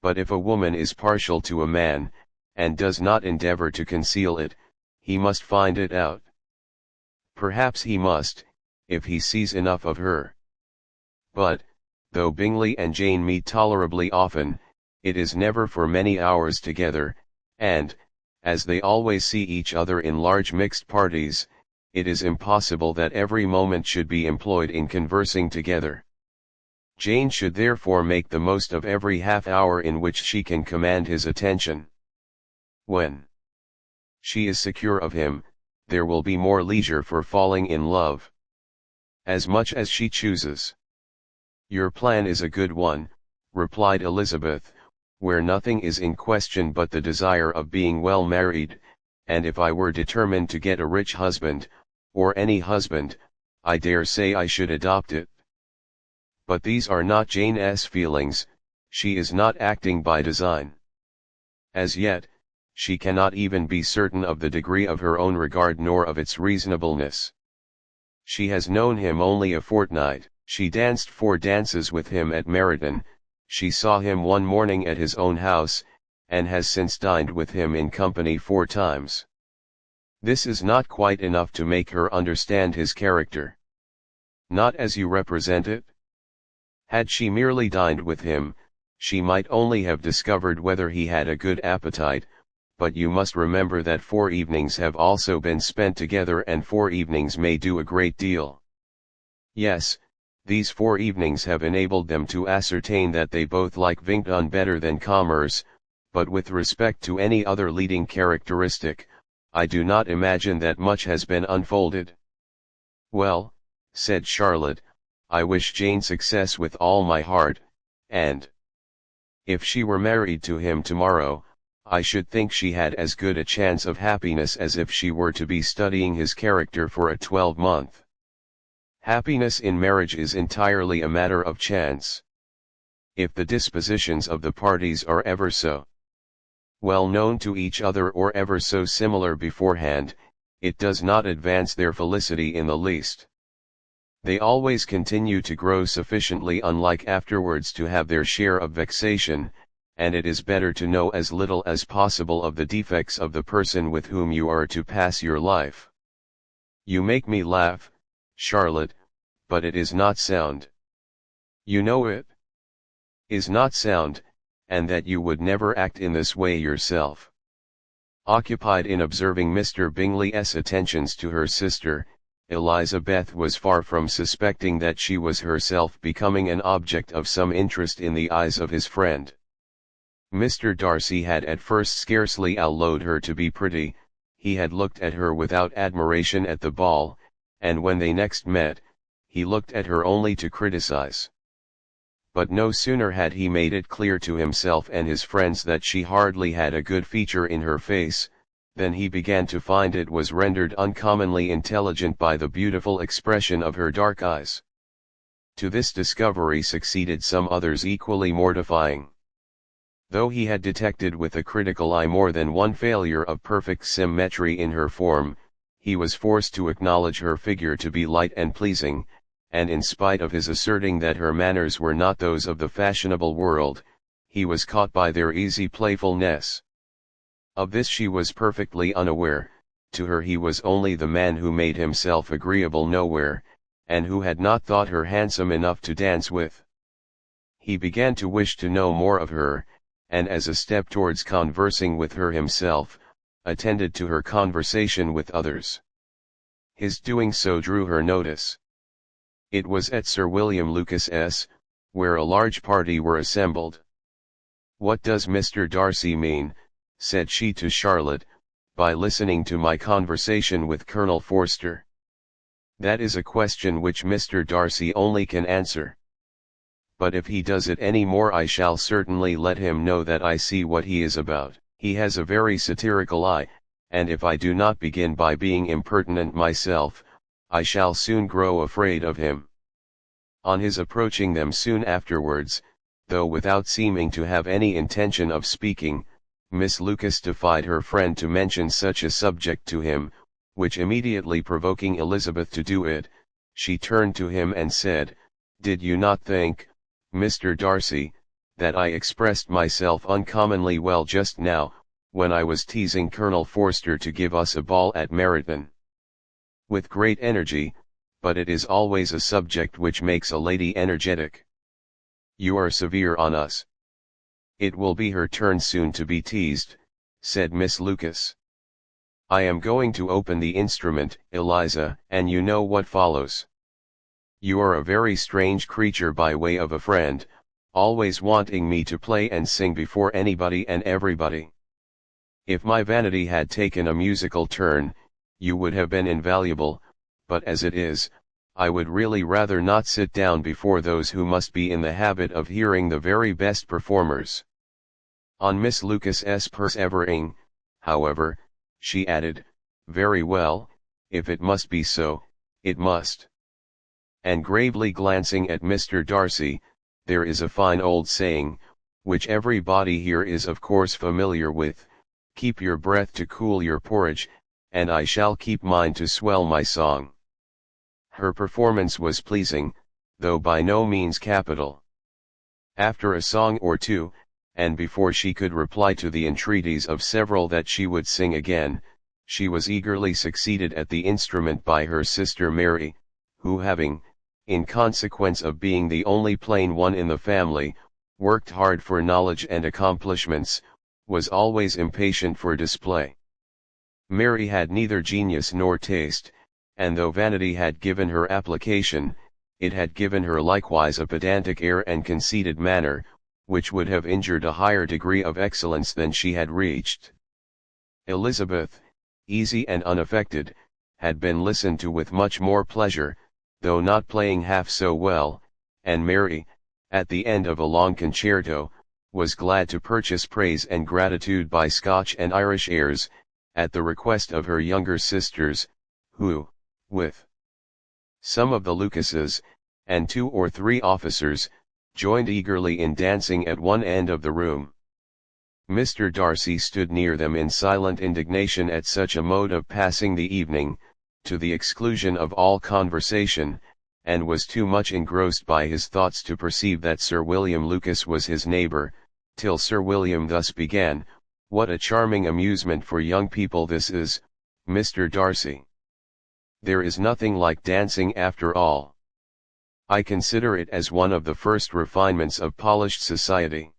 But if a woman is partial to a man, and does not endeavor to conceal it, he must find it out. Perhaps he must, if he sees enough of her. But, though Bingley and Jane meet tolerably often, it is never for many hours together, and, as they always see each other in large mixed parties, it is impossible that every moment should be employed in conversing together. Jane should therefore make the most of every half hour in which she can command his attention. When she is secure of him, there will be more leisure for falling in love. As much as she chooses. Your plan is a good one, replied Elizabeth, where nothing is in question but the desire of being well married, and if I were determined to get a rich husband, or any husband, I dare say I should adopt it. But these are not Jane's feelings, she is not acting by design. As yet, she cannot even be certain of the degree of her own regard nor of its reasonableness. She has known him only a fortnight. She danced 4 dances with him at Meryton, she saw him one morning at his own house, and has since dined with him in company 4 times. This is not quite enough to make her understand his character. Not as you represent it? Had she merely dined with him, she might only have discovered whether he had a good appetite, but you must remember that 4 evenings have also been spent together, and 4 evenings may do a great deal. Yes, these 4 evenings have enabled them to ascertain that they both like Vingt better than commerce, but with respect to any other leading characteristic, I do not imagine that much has been unfolded. Well, said Charlotte, I wish Jane success with all my heart, and if she were married to him tomorrow, I should think she had as good a chance of happiness as if she were to be studying his character for a 12-month. Happiness in marriage is entirely a matter of chance. If the dispositions of the parties are ever so well known to each other or ever so similar beforehand, it does not advance their felicity in the least. They always continue to grow sufficiently unlike afterwards to have their share of vexation, and it is better to know as little as possible of the defects of the person with whom you are to pass your life. You make me laugh, Charlotte, but it is not sound. You know it is not sound, and that you would never act in this way yourself. Occupied in observing Mr. Bingley's attentions to her sister, Elizabeth was far from suspecting that she was herself becoming an object of some interest in the eyes of his friend. Mr. Darcy had at first scarcely allowed her to be pretty, he had looked at her without admiration at the ball, and when they next met, he looked at her only to criticize. But no sooner had he made it clear to himself and his friends that she hardly had a good feature in her face, than he began to find it was rendered uncommonly intelligent by the beautiful expression of her dark eyes. To this discovery succeeded some others equally mortifying. Though he had detected with a critical eye more than one failure of perfect symmetry in her form, he was forced to acknowledge her figure to be light and pleasing, and in spite of his asserting that her manners were not those of the fashionable world, he was caught by their easy playfulness. Of this she was perfectly unaware. To her he was only the man who made himself agreeable nowhere, and who had not thought her handsome enough to dance with. He began to wish to know more of her, and as a step towards conversing with her himself, attended to her conversation with others. His doing so drew her notice. It was at Sir William Lucas's, where a large party were assembled. What does Mr. Darcy mean, said she to Charlotte, by listening to my conversation with Colonel Forster? That is a question which Mr. Darcy only can answer. But if he does it any more, I shall certainly let him know that I see what he is about. He has a very satirical eye, and if I do not begin by being impertinent myself, I shall soon grow afraid of him. On his approaching them soon afterwards, though without seeming to have any intention of speaking, Miss Lucas defied her friend to mention such a subject to him, which immediately provoking Elizabeth to do it, she turned to him and said, "Did you not think, Mr. Darcy, that I expressed myself uncommonly well just now, when I was teasing Colonel Forster to give us a ball at Meryton?" With great energy, but it is always a subject which makes a lady energetic. You are severe on us. It will be her turn soon to be teased, said Miss Lucas. I am going to open the instrument, Eliza, and you know what follows. You are a very strange creature by way of a friend, always wanting me to play and sing before anybody and everybody. If my vanity had taken a musical turn, you would have been invaluable, but as it is, I would really rather not sit down before those who must be in the habit of hearing the very best performers. On Miss Lucas's persevering, however, she added, "Very well, if it must be so, it must." And gravely glancing at Mr. Darcy, "There is a fine old saying, which everybody here is of course familiar with, keep your breath to cool your porridge, and I shall keep mine to swell my song." Her performance was pleasing, though by no means capital. After a song or two, and before she could reply to the entreaties of several that she would sing again, she was eagerly succeeded at the instrument by her sister Mary, who having, in consequence of being the only plain one in the family, worked hard for knowledge and accomplishments, was always impatient for display. Mary had neither genius nor taste, and though vanity had given her application, it had given her likewise a pedantic air and conceited manner, which would have injured a higher degree of excellence than she had reached. Elizabeth, easy and unaffected, had been listened to with much more pleasure, though not playing half so well, and Mary, at the end of a long concerto, was glad to purchase praise and gratitude by Scotch and Irish airs, at the request of her younger sisters, who, with some of the Lucases, and 2 or 3 officers, joined eagerly in dancing at one end of the room. Mr. Darcy stood near them in silent indignation at such a mode of passing the evening, to the exclusion of all conversation, and was too much engrossed by his thoughts to perceive that Sir William Lucas was his neighbour, till Sir William thus began: "What a charming amusement for young people this is, Mr. Darcy. There is nothing like dancing after all. I consider it as one of the first refinements of polished society."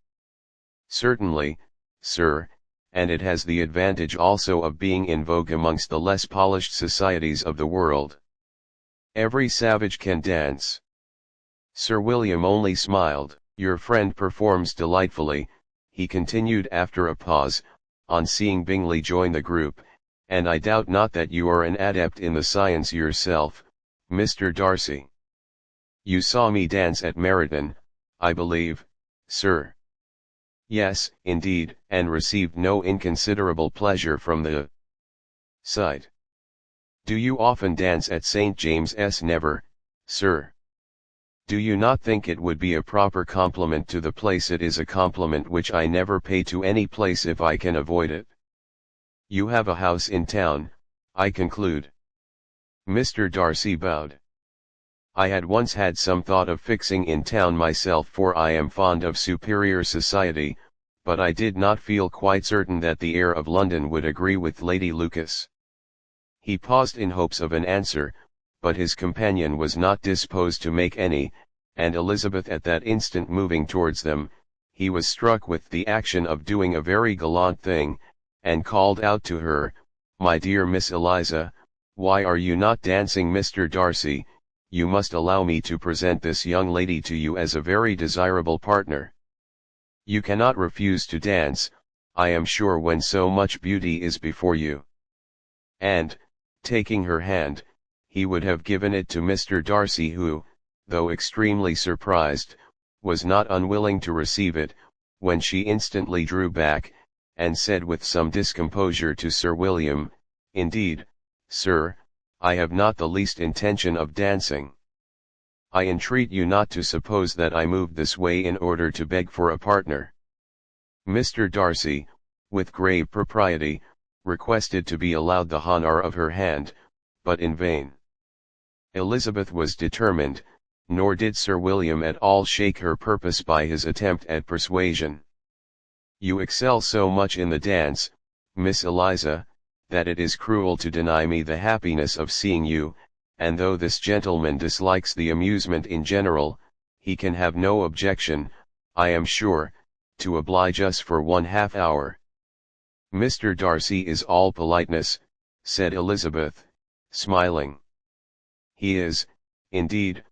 "Certainly, sir, and it has the advantage also of being in vogue amongst the less polished societies of the world. Every savage can dance." Sir William only smiled. "Your friend performs delightfully," he continued after a pause, on seeing Bingley join the group, "and I doubt not that you are an adept in the science yourself, Mr. Darcy. You saw me dance at Meryton, I believe, sir?" "Yes, indeed, and received no inconsiderable pleasure from the sight." "Do you often dance at St. James's?" "Never, sir." "Do you not think it would be a proper compliment to the place?" "It is a compliment which I never pay to any place if I can avoid it." "You have a house in town, I conclude?" Mr. Darcy bowed. "I had once had some thought of fixing in town myself, for I am fond of superior society, but I did not feel quite certain that the air of London would agree with Lady Lucas." He paused in hopes of an answer, but his companion was not disposed to make any, and Elizabeth at that instant moving towards them, he was struck with the action of doing a very gallant thing, and called out to her, "My dear Miss Eliza, why are you not dancing?" "Mr. Darcy, you must allow me to present this young lady to you as a very desirable partner. You cannot refuse to dance, I am sure, when so much beauty is before you." And, taking her hand, he would have given it to Mr. Darcy, who, though extremely surprised, was not unwilling to receive it, when she instantly drew back, and said with some discomposure to Sir William, "Indeed, sir, I have not the least intention of dancing. I entreat you not to suppose that I moved this way in order to beg for a partner." Mr. Darcy, with grave propriety, requested to be allowed the honour of her hand, but in vain. Elizabeth was determined, nor did Sir William at all shake her purpose by his attempt at persuasion. "You excel so much in the dance, Miss Eliza, that it is cruel to deny me the happiness of seeing you, and though this gentleman dislikes the amusement in general, he can have no objection, I am sure, to oblige us for 1/2 hour." "Mr. Darcy is all politeness," said Elizabeth, smiling. "He is, indeed,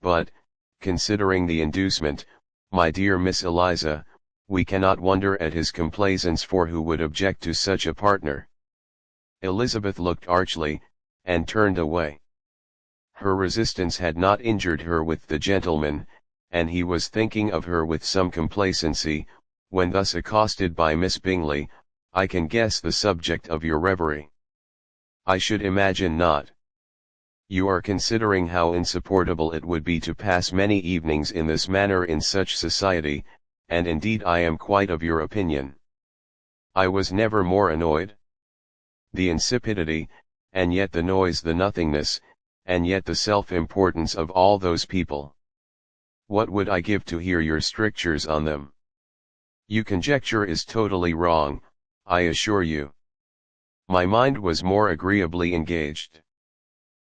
but, considering the inducement, my dear Miss Eliza, we cannot wonder at his complaisance, for who would object to such a partner?" Elizabeth looked archly, and turned away. Her resistance had not injured her with the gentleman, and he was thinking of her with some complacency, when thus accosted by Miss Bingley: "I can guess the subject of your reverie." "I should imagine not. You are considering how insupportable it would be to pass many evenings in this manner in such society, and indeed I am quite of your opinion. I was never more annoyed. The insipidity, and yet the noise, the nothingness, and yet the self-importance of all those people. What would I give to hear your strictures on them? "You conjecture is totally wrong, I assure you. My mind was more agreeably engaged.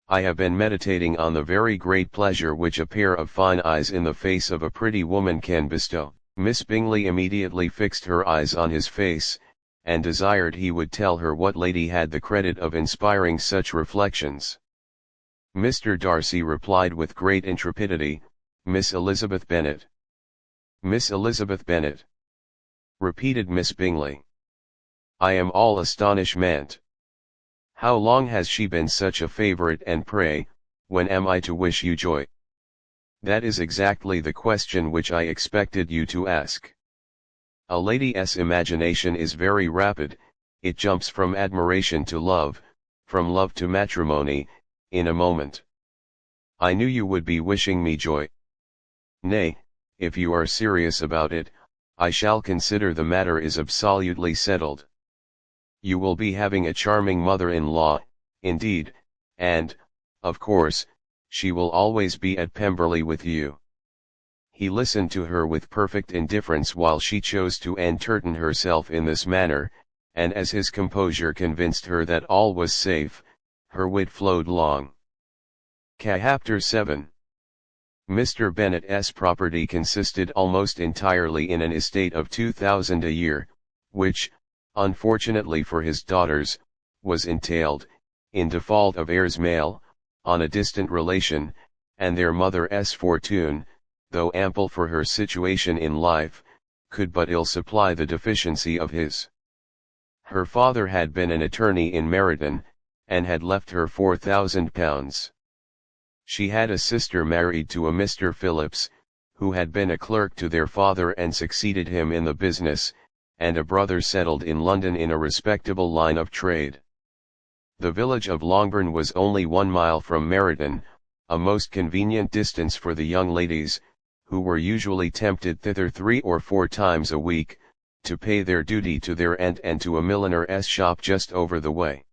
I have been meditating on the very great pleasure which a pair of fine eyes in the face of a pretty woman can bestow." Miss Bingley immediately fixed her eyes on his face, and desired he would tell her what lady had the credit of inspiring such reflections. Mr. Darcy replied with great intrepidity, "Miss Elizabeth Bennet." "Miss Elizabeth Bennet," repeated Miss Bingley. "I am all astonishment. How long has she been such a favourite, and pray, when am I to wish you joy?" "That is exactly the question which I expected you to ask. A lady's imagination is very rapid, it jumps from admiration to love, from love to matrimony, in a moment. I knew you would be wishing me joy. Nay, if you are serious about it, I shall consider the matter is absolutely settled. You will be having a charming mother-in-law, indeed, and, of course, she will always be at Pemberley with you." He listened to her with perfect indifference while she chose to entertain herself in this manner, and as his composure convinced her that all was safe, her wit flowed long. Chapter 7. Mr. Bennet's property consisted almost entirely in an estate of 2,000 a year, which, unfortunately for his daughters, was entailed, in default of heirs male, on a distant relation, and their mother's fortune, though ample for her situation in life, could but ill supply the deficiency of his. Her father had been an attorney in Meryton, and had left her £4,000. She had a sister married to a Mr. Phillips, who had been a clerk to their father and succeeded him in the business, and a brother settled in London in a respectable line of trade. The village of Longbourn was only 1 mile from Meryton, a most convenient distance for the young ladies, who were usually tempted thither 3 or 4 times a week, to pay their duty to their aunt and to a milliner's shop just over the way.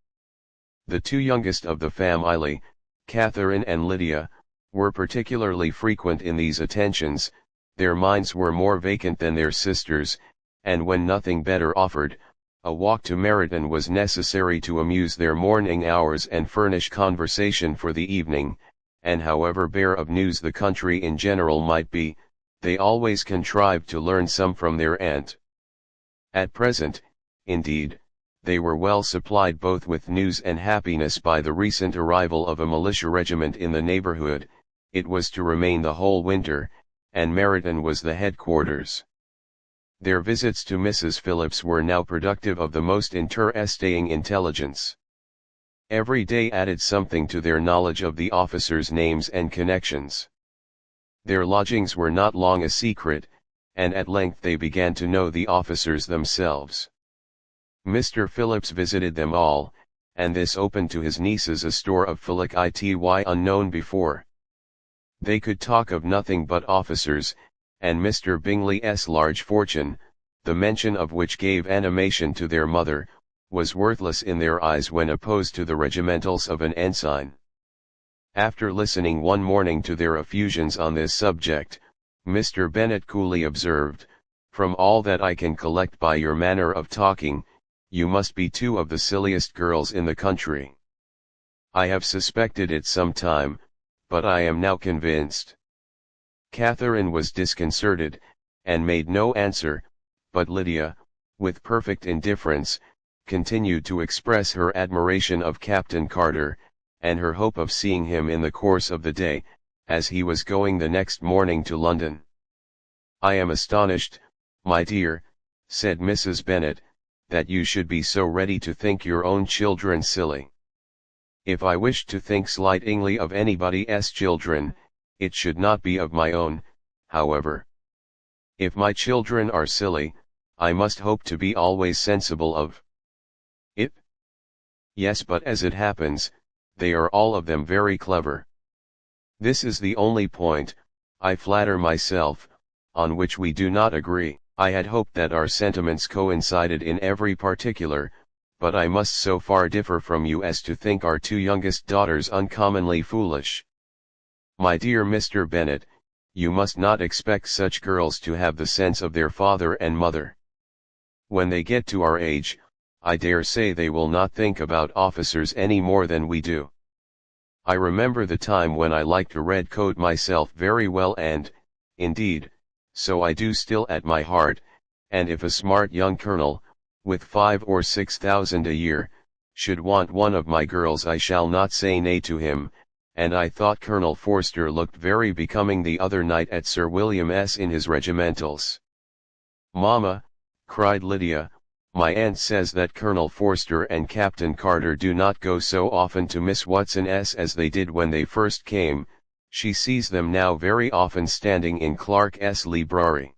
The 2 youngest of the family, Catherine and Lydia, were particularly frequent in these attentions. Their minds were more vacant than their sisters', and when nothing better offered, a walk to Meryton was necessary to amuse their morning hours and furnish conversation for the evening, and however bare of news the country in general might be, they always contrived to learn some from their aunt. At present, indeed, they were well supplied both with news and happiness by the recent arrival of a militia regiment in the neighbourhood. It was to remain the whole winter, and Meryton was the headquarters. Their visits to Mrs. Phillips were now productive of the most interesting intelligence. Every day added something to their knowledge of the officers' names and connections. Their lodgings were not long a secret, and at length they began to know the officers themselves. Mr. Phillips visited them all, and this opened to his nieces a store of felicity unknown before. They could talk of nothing but officers, and Mr. Bingley's large fortune, the mention of which gave animation to their mother, was worthless in their eyes when opposed to the regimentals of an ensign. After listening one morning to their effusions on this subject, Mr. Bennet coolly observed, "From all that I can collect by your manner of talking, you must be 2 of the silliest girls in the country. I have suspected it some time, but I am now convinced." Catherine was disconcerted, and made no answer, but Lydia, with perfect indifference, continued to express her admiration of Captain Carter, and her hope of seeing him in the course of the day, as he was going the next morning to London. "I am astonished, my dear," said Mrs. Bennet, "that you should be so ready to think your own children silly. If I wished to think slightingly of anybody's children, it should not be of my own, however. If my children are silly, I must hope to be always sensible of it. Yes, but as it happens, they are all of them very clever. This is the only point, I flatter myself, on which we do not agree. I had hoped that our sentiments coincided in every particular, but I must so far differ from you as to think our 2 youngest daughters uncommonly foolish. My dear Mr. Bennet, you must not expect such girls to have the sense of their father and mother. When they get to our age, I dare say they will not think about officers any more than we do. I remember the time when I liked a red coat myself very well and, indeed, so I do still at my heart, and if a smart young colonel, with 5 or 6,000 a year, should want one of my girls I shall not say nay to him, and I thought Colonel Forster looked very becoming the other night at Sir William in his regimentals. Mamma, cried Lydia, my aunt says that Colonel Forster and Captain Carter do not go so often to Miss Watson's as they did when they first came. She sees them now very often standing in Clark's library.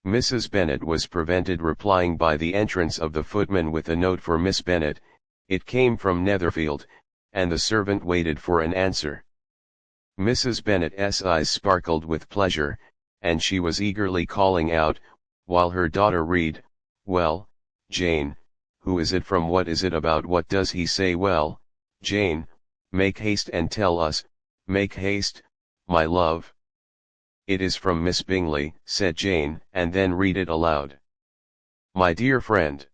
Mrs. Bennet was prevented replying by the entrance of the footman with a note for Miss Bennet. It came from Netherfield, and the servant waited for an answer. Mrs. Bennet's eyes sparkled with pleasure, and she was eagerly calling out, while her daughter read, "Well, Jane, who is it from? What is it about? What does he say?" "Well, Jane, make haste and tell us, make haste, my love." "It is from Miss Bingley," said Jane, and then read it aloud. "My dear friend,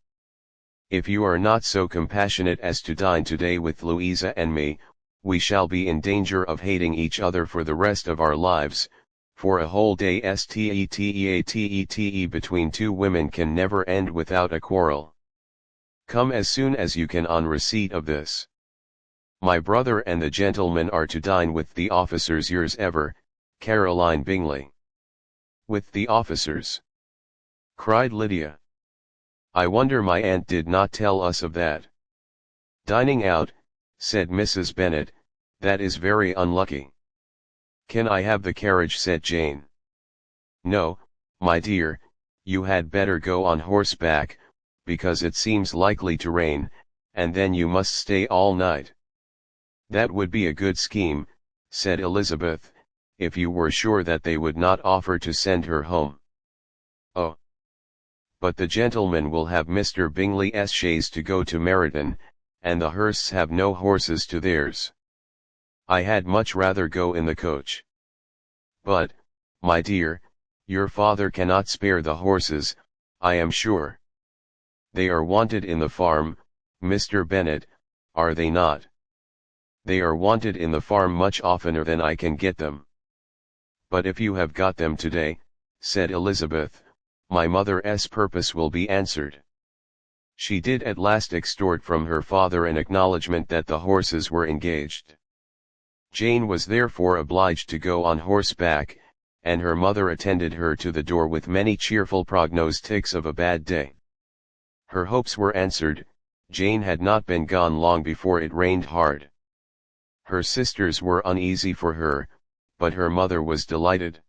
if you are not so compassionate as to dine today with Louisa and me, we shall be in danger of hating each other for the rest of our lives, for a whole day steateate between two women can never end without a quarrel. Come as soon as you can on receipt of this. My brother and the gentlemen are to dine with the officers. Yours ever, Caroline Bingley." "With the officers?" cried Lydia. "I wonder my aunt did not tell us of that." "Dining out," said Mrs. Bennet, "that is very unlucky." "Can I have the carriage?" said Jane. "No, my dear, you had better go on horseback, because it seems likely to rain, and then you must stay all night." "That would be a good scheme," said Elizabeth, "if you were sure that they would not offer to send her home." "Oh, but the gentlemen will have Mr. Bingley's chaise to go to Meryton, and the Hursts have no horses to theirs. I had much rather go in the coach." "But, my dear, your father cannot spare the horses, I am sure. They are wanted in the farm, Mr. Bennet, are they not?" "They are wanted in the farm much oftener than I can get them." "But if you have got them today," said Elizabeth, "my mother's purpose will be answered." She did at last extort from her father an acknowledgment that the horses were engaged. Jane was therefore obliged to go on horseback, and her mother attended her to the door with many cheerful prognostics of a bad day. Her hopes were answered. Jane had not been gone long before it rained hard. Her sisters were uneasy for her, but her mother was delighted.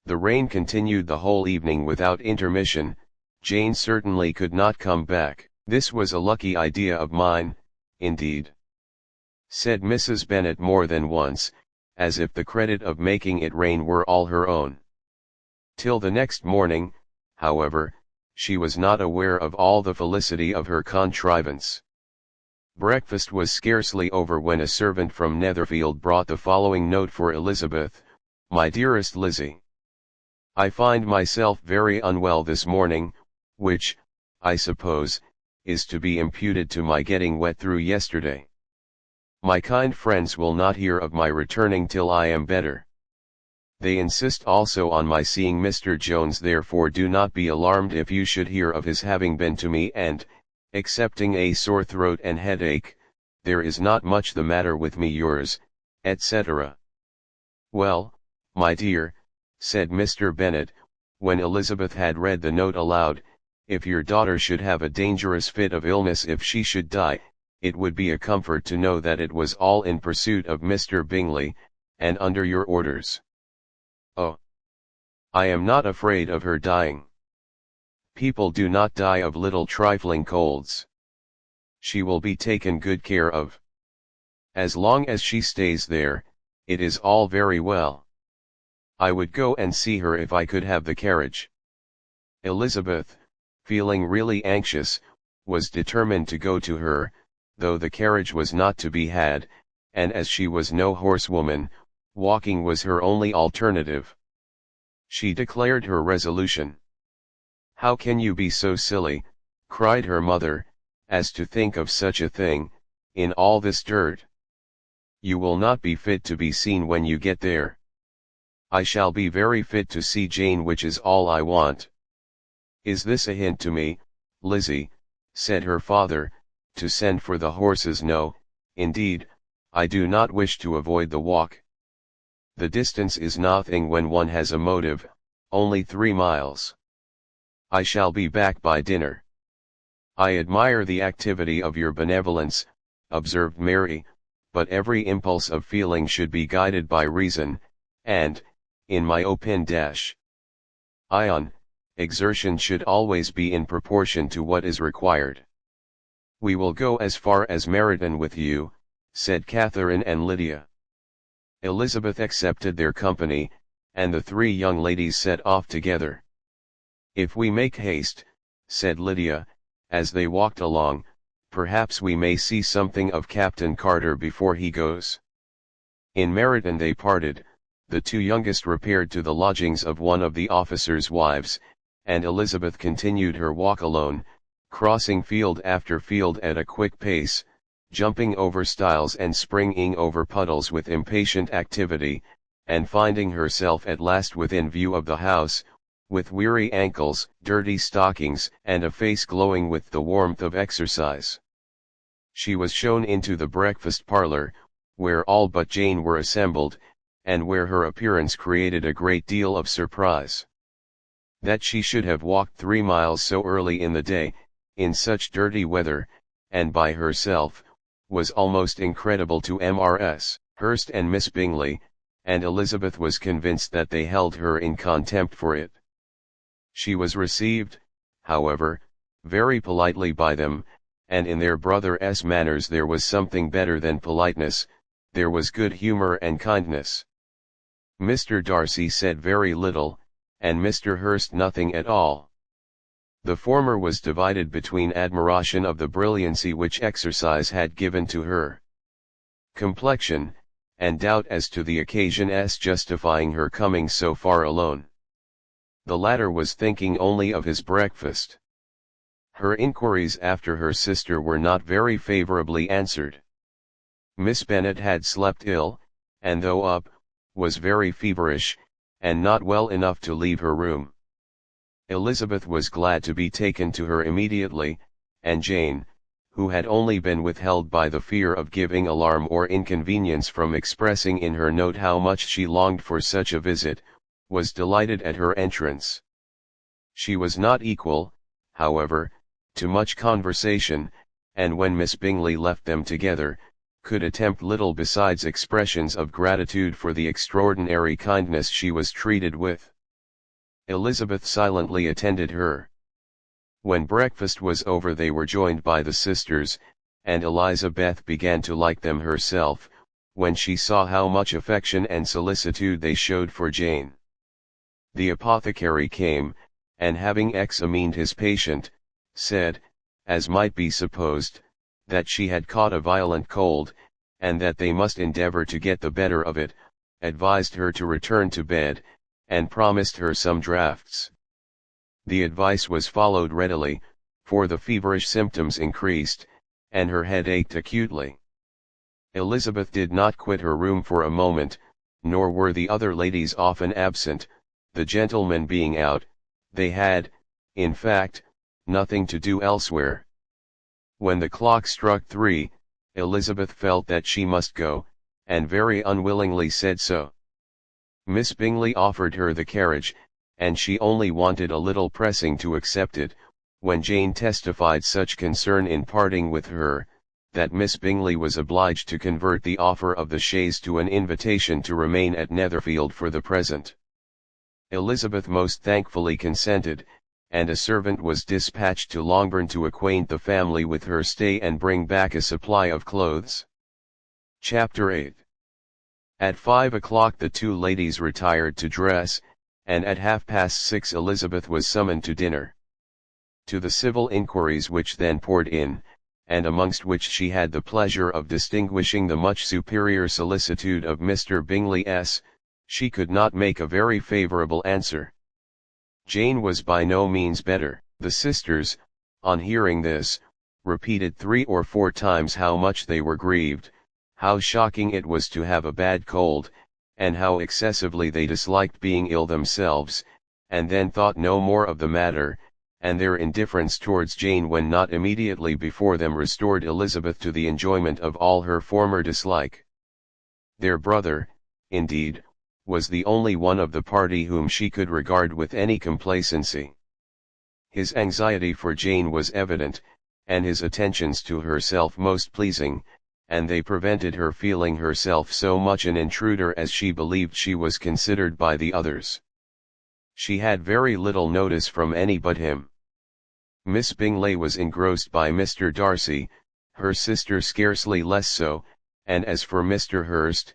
The rain continued the whole evening without intermission. Jane certainly could not come back. "This was a lucky idea of mine, indeed," said Mrs. Bennet more than once, as if the credit of making it rain were all her own. Till the next morning, however, she was not aware of all the felicity of her contrivance. Breakfast was scarcely over when a servant from Netherfield brought the following note for Elizabeth: "My dearest Lizzie, I find myself very unwell this morning, which, I suppose, is to be imputed to my getting wet through yesterday. My kind friends will not hear of my returning till I am better. They insist also on my seeing Mr. Jones, therefore do not be alarmed if you should hear of his having been to me, and, excepting a sore throat and headache, there is not much the matter with me. Yours, etc." "Well, my dear," said Mr. Bennet, when Elizabeth had read the note aloud, "if your daughter should have a dangerous fit of illness, if she should die, it would be a comfort to know that it was all in pursuit of Mr. Bingley, and under your orders." "Oh, I am not afraid of her dying. People do not die of little trifling colds. She will be taken good care of. As long as she stays there, it is all very well. I would go and see her if I could have the carriage." Elizabeth, feeling really anxious, was determined to go to her, though the carriage was not to be had, and as she was no horsewoman, walking was her only alternative. She declared her resolution. "How can you be so silly," cried her mother, "as to think of such a thing, in all this dirt? You will not be fit to be seen when you get there." "I shall be very fit to see Jane, which is all I want." "Is this a hint to me, Lizzie," said her father, "to send for the horses?" "No, indeed, I do not wish to avoid the walk. The distance is nothing when one has a motive, only 3 miles. I shall be back by dinner." "I admire the activity of your benevolence," observed Mary, "but every impulse of feeling should be guided by reason, and, in my opinion, exertion should always be in proportion to what is required." "We will go as far as Meryton with you," said Catherine and Lydia. Elizabeth accepted their company, and the 3 young ladies set off together. "If we make haste," said Lydia, as they walked along, "perhaps we may see something of Captain Carter before he goes." In Meryton they parted. The 2 youngest repaired to the lodgings of one of the officers' wives, and Elizabeth continued her walk alone, crossing field after field at a quick pace, jumping over stiles and springing over puddles with impatient activity, and finding herself at last within view of the house, with weary ankles, dirty stockings, and a face glowing with the warmth of exercise. She was shown into the breakfast parlour, where all but Jane were assembled, and where her appearance created a great deal of surprise. That she should have walked 3 miles so early in the day, in such dirty weather, and by herself, was almost incredible to Mrs. Hurst and Miss Bingley, and Elizabeth was convinced that they held her in contempt for it. She was received, however, very politely by them, and in their brother's manners there was something better than politeness, there was good humour and kindness. Mr. Darcy said very little, and Mr. Hurst nothing at all. The former was divided between admiration of the brilliancy which exercise had given to her complexion, and doubt as to the occasion's justifying her coming so far alone. The latter was thinking only of his breakfast. Her inquiries after her sister were not very favourably answered. Miss Bennet had slept ill, and though up, was very feverish, and not well enough to leave her room. Elizabeth was glad to be taken to her immediately, and Jane, who had only been withheld by the fear of giving alarm or inconvenience from expressing in her note how much she longed for such a visit, was delighted at her entrance. She was not equal, however, to much conversation, and when Miss Bingley left them together, could attempt little besides expressions of gratitude for the extraordinary kindness she was treated with. Elizabeth silently attended her. When breakfast was over they were joined by the sisters, and Elizabeth began to like them herself, when she saw how much affection and solicitude they showed for Jane. The apothecary came, and having examined his patient, said, as might be supposed, that she had caught a violent cold, and that they must endeavour to get the better of it, advised her to return to bed, and promised her some draughts. The advice was followed readily, for the feverish symptoms increased, and her head ached acutely. Elizabeth did not quit her room for a moment, nor were the other ladies often absent, the gentlemen being out. They had, in fact, nothing to do elsewhere. When the clock struck 3, Elizabeth felt that she must go, and very unwillingly said so. Miss Bingley offered her the carriage, and she only wanted a little pressing to accept it, when Jane testified such concern in parting with her, that Miss Bingley was obliged to convert the offer of the chaise to an invitation to remain at Netherfield for the present. Elizabeth most thankfully consented, and a servant was dispatched to Longbourn to acquaint the family with her stay and bring back a supply of clothes. Chapter 8. At 5 o'clock the 2 ladies retired to dress, and at 6:30 Elizabeth was summoned to dinner. To the civil inquiries which then poured in, and amongst which she had the pleasure of distinguishing the much superior solicitude of Mr. Bingley, she could not make a very favourable answer. Jane was by no means better. The sisters, on hearing this, repeated 3 or 4 times how much they were grieved, how shocking it was to have a bad cold, and how excessively they disliked being ill themselves, and then thought no more of the matter, and their indifference towards Jane when not immediately before them restored Elizabeth to the enjoyment of all her former dislike. Their brother, indeed, was the only one of the party whom she could regard with any complacency. His anxiety for Jane was evident, and his attentions to herself most pleasing, and they prevented her feeling herself so much an intruder as she believed she was considered by the others. She had very little notice from any but him. Miss Bingley was engrossed by Mr. Darcy, her sister scarcely less so, and as for Mr. Hurst,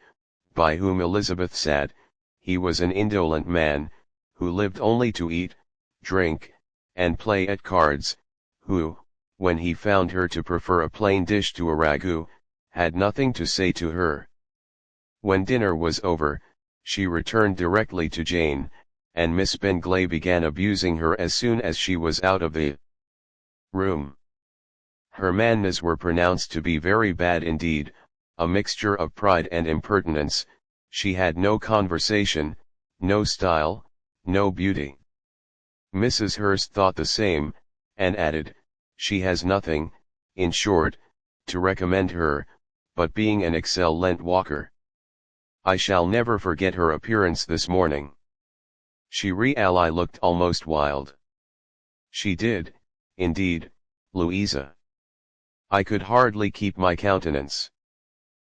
by whom Elizabeth sat, he was an indolent man, who lived only to eat, drink, and play at cards, who, when he found her to prefer a plain dish to a ragout, had nothing to say to her. When dinner was over, she returned directly to Jane, and Miss Bingley began abusing her as soon as she was out of the room. Her manners were pronounced to be very bad indeed, a mixture of pride and impertinence. She had no conversation, no style, no beauty. Mrs. Hurst thought the same, and added, she has nothing, in short, to recommend her, but being an excellent walker. I shall never forget her appearance this morning. She really looked almost wild. She did, indeed, Louisa. I could hardly keep my countenance.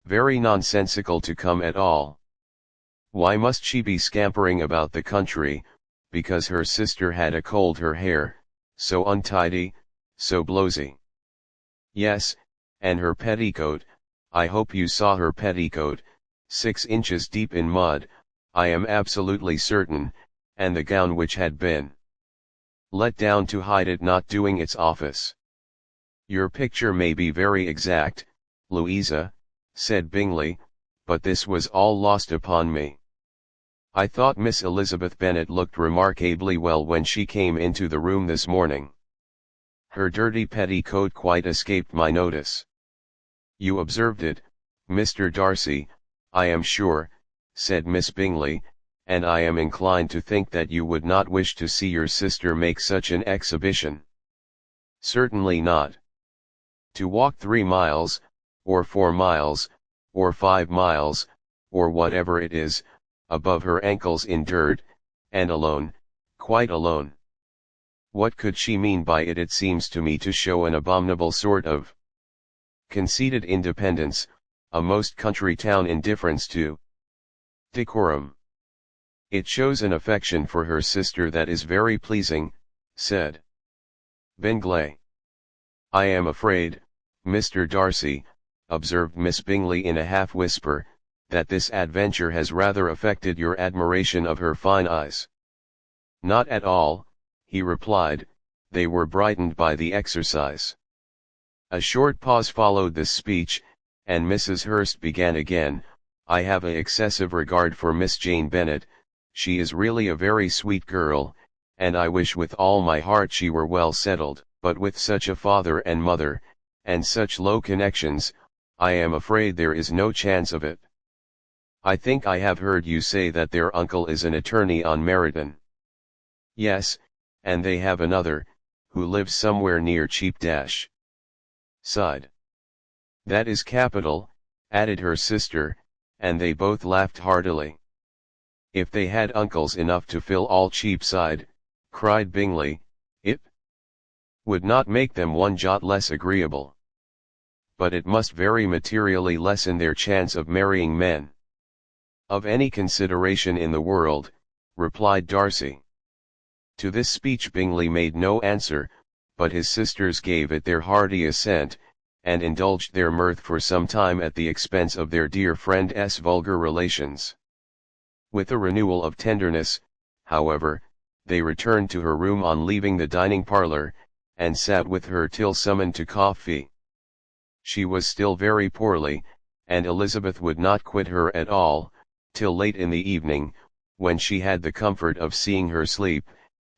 Very nonsensical to come at all. Why must she be scampering about the country, because her sister had a cold? Her hair, so untidy, so blowsy. Yes, and her petticoat, I hope you saw her petticoat, 6 inches deep in mud, I am absolutely certain, and the gown which had been let down to hide it not doing its office. Your picture may be very exact, Louisa, said Bingley, but this was all lost upon me. I thought Miss Elizabeth Bennet looked remarkably well when she came into the room this morning. Her dirty petticoat quite escaped my notice. You observed it, Mr. Darcy, I am sure, said Miss Bingley, and I am inclined to think that you would not wish to see your sister make such an exhibition. Certainly not. To walk 3 miles, or 4 miles, or 5 miles, or whatever it is, above her ankles in dirt, and alone, quite alone. What could she mean by it? It seems to me to show an abominable sort of conceited independence, a most country town indifference to decorum. It shows an affection for her sister that is very pleasing, said Bingley. I am afraid, Mr. Darcy, observed Miss Bingley in a half-whisper, that this adventure has rather affected your admiration of her fine eyes. Not at all, he replied, they were brightened by the exercise. A short pause followed this speech, and Mrs. Hurst began again, I have an excessive regard for Miss Jane Bennet, she is really a very sweet girl, and I wish with all my heart she were well settled, but with such a father and mother, and such low connections, I am afraid there is no chance of it. I think I have heard you say that their uncle is an attorney on Meryton. Yes, and they have another, who lives somewhere near Cheap Dash. Sighed. That is capital, added her sister, and they both laughed heartily. If they had uncles enough to fill all Cheapside, cried Bingley, it would not make them one jot less agreeable. But it must very materially lessen their chance of marrying men of any consideration in the world, replied Darcy. To this speech Bingley made no answer, but his sisters gave it their hearty assent, and indulged their mirth for some time at the expense of their dear friend's vulgar relations. With a renewal of tenderness, however, they returned to her room on leaving the dining parlour, and sat with her till summoned to coffee. She was still very poorly, and Elizabeth would not quit her at all, till late in the evening, when she had the comfort of seeing her sleep,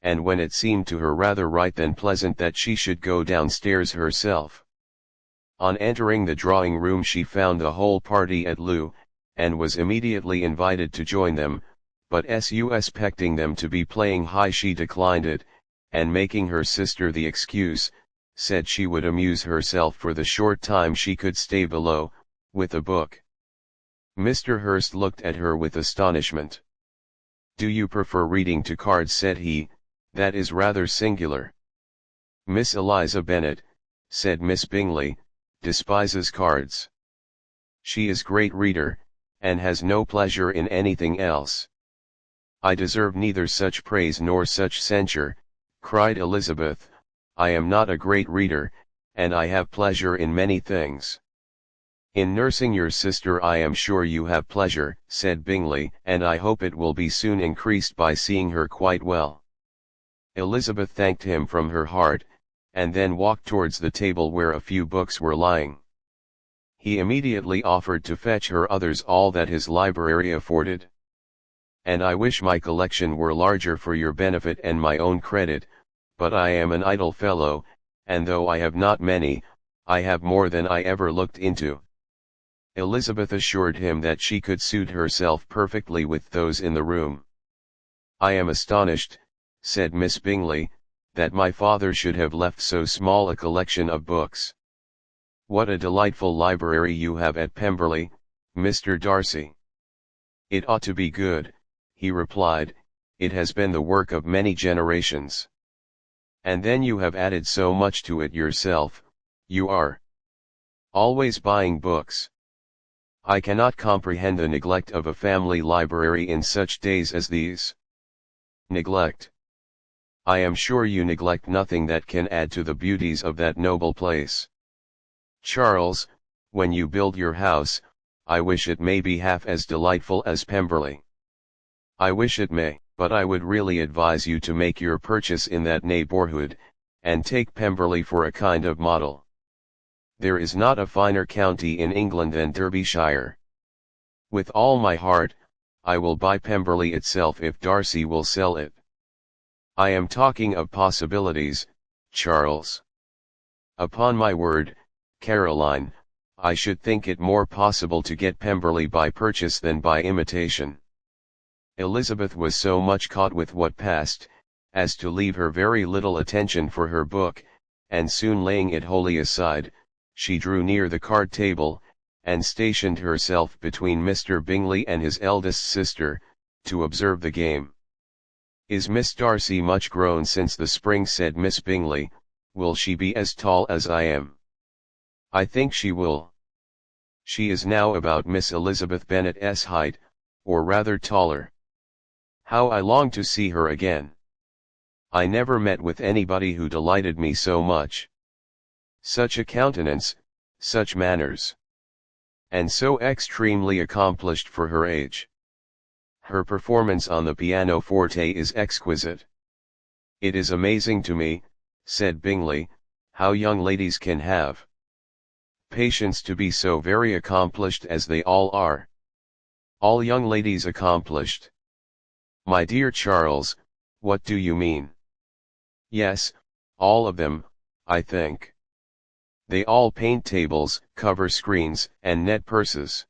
and when it seemed to her rather right than pleasant that she should go downstairs herself. On entering the drawing room she found the whole party at loo, and was immediately invited to join them, but suspecting them to be playing high she declined it, and making her sister the excuse, said she would amuse herself for the short time she could stay below, with a book. Mr. Hurst looked at her with astonishment. "Do you prefer reading to cards?" said he. "That is rather singular." "Miss Eliza Bennet," said Miss Bingley, "despises cards. She is great reader, and has no pleasure in anything else." "I deserve neither such praise nor such censure," cried Elizabeth. "I am not a great reader, and I have pleasure in many things." "In nursing your sister I am sure you have pleasure," said Bingley, "and I hope it will be soon increased by seeing her quite well." Elizabeth thanked him from her heart, and then walked towards the table where a few books were lying. He immediately offered to fetch her others, all that his library afforded. "And I wish my collection were larger for your benefit and my own credit, but I am an idle fellow, and though I have not many, I have more than I ever looked into." Elizabeth assured him that she could suit herself perfectly with those in the room. "I am astonished," said Miss Bingley, "that my father should have left so small a collection of books. What a delightful library you have at Pemberley, Mr. Darcy." "It ought to be good," he replied. "It has been the work of many generations. And then you have added so much to it yourself. You are always buying books. I cannot comprehend the neglect of a family library in such days as these." "Neglect? I am sure you neglect nothing that can add to the beauties of that noble place. Charles, when you build your house, I wish it may be half as delightful as Pemberley." "I wish it may, but I would really advise you to make your purchase in that neighborhood, and take Pemberley for a kind of model. There is not a finer county in England than Derbyshire. With all my heart, I will buy Pemberley itself if Darcy will sell it." "I am talking of possibilities, Charles. Upon my word, Caroline, I should think it more possible to get Pemberley by purchase than by imitation." Elizabeth was so much caught with what passed, as to leave her very little attention for her book, and soon laying it wholly aside, she drew near the card table, and stationed herself between Mr. Bingley and his eldest sister, to observe the game. "Is Miss Darcy much grown since the spring?" said Miss Bingley. "Will she be as tall as I am?" "I think she will. She is now about Miss Elizabeth Bennet's height, or rather taller. How I long to see her again! I never met with anybody who delighted me so much. Such a countenance, such manners, and so extremely accomplished for her age. Her performance on the pianoforte is exquisite." "It is amazing to me," said Bingley, "how young ladies can have patience to be so very accomplished as they all are." "All young ladies accomplished? My dear Charles, what do you mean?" "Yes, all of them, I think. They all paint tables, cover screens, and net purses.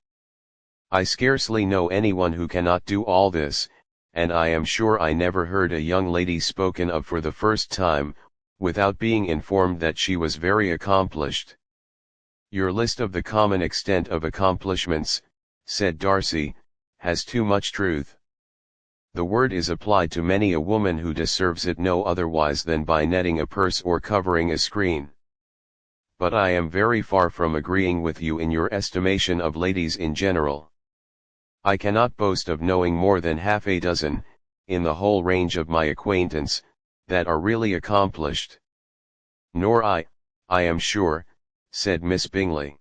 I scarcely know anyone who cannot do all this, and I am sure I never heard a young lady spoken of for the first time, without being informed that she was very accomplished." "Your list of the common extent of accomplishments," said Darcy, "has too much truth. The word is applied to many a woman who deserves it no otherwise than by netting a purse or covering a screen. But I am very far from agreeing with you in your estimation of ladies in general. I cannot boast of knowing more than half a dozen, in the whole range of my acquaintance, that are really accomplished." "Nor I am sure," said Miss Bingley.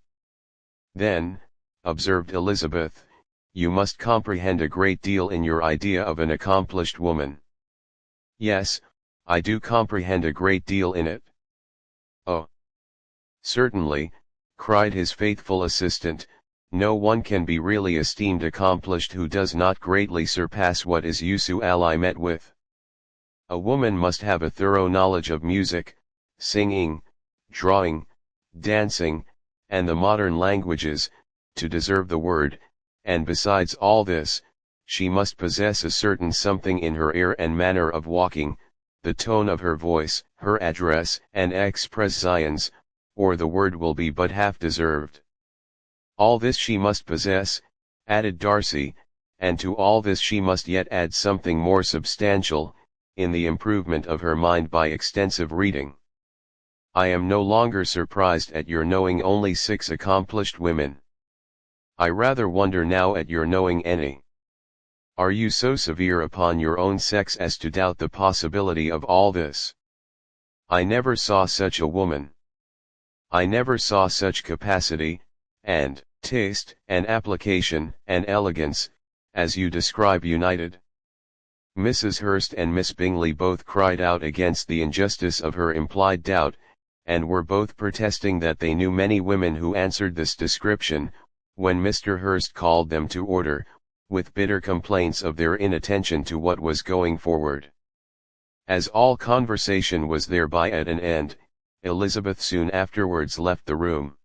"Then," observed Elizabeth, "you must comprehend a great deal in your idea of an accomplished woman." "Yes, I do comprehend a great deal in it." "Oh, certainly," cried his faithful assistant, "no one can be really esteemed accomplished who does not greatly surpass what is usually met with. A woman must have a thorough knowledge of music, singing, drawing, dancing, and the modern languages, to deserve the word, and besides all this, she must possess a certain something in her air and manner of walking, the tone of her voice, her address and expressions, or the word will be but half deserved. All this she must possess, added Darcy, and to all this she must yet add something more substantial, in the improvement of her mind by extensive reading. I am no longer surprised at your knowing only 6 accomplished women. I rather wonder now at your knowing any. Are you so severe upon your own sex as to doubt the possibility of all this? I never saw such a woman. I never saw such capacity, and taste, and application, and elegance, as you describe united. Mrs. Hurst and Miss Bingley both cried out against the injustice of her implied doubt, and were both protesting that they knew many women who answered this description, when Mr. Hurst called them to order, with bitter complaints of their inattention to what was going forward. As all conversation was thereby at an end, Elizabeth soon afterwards left the room.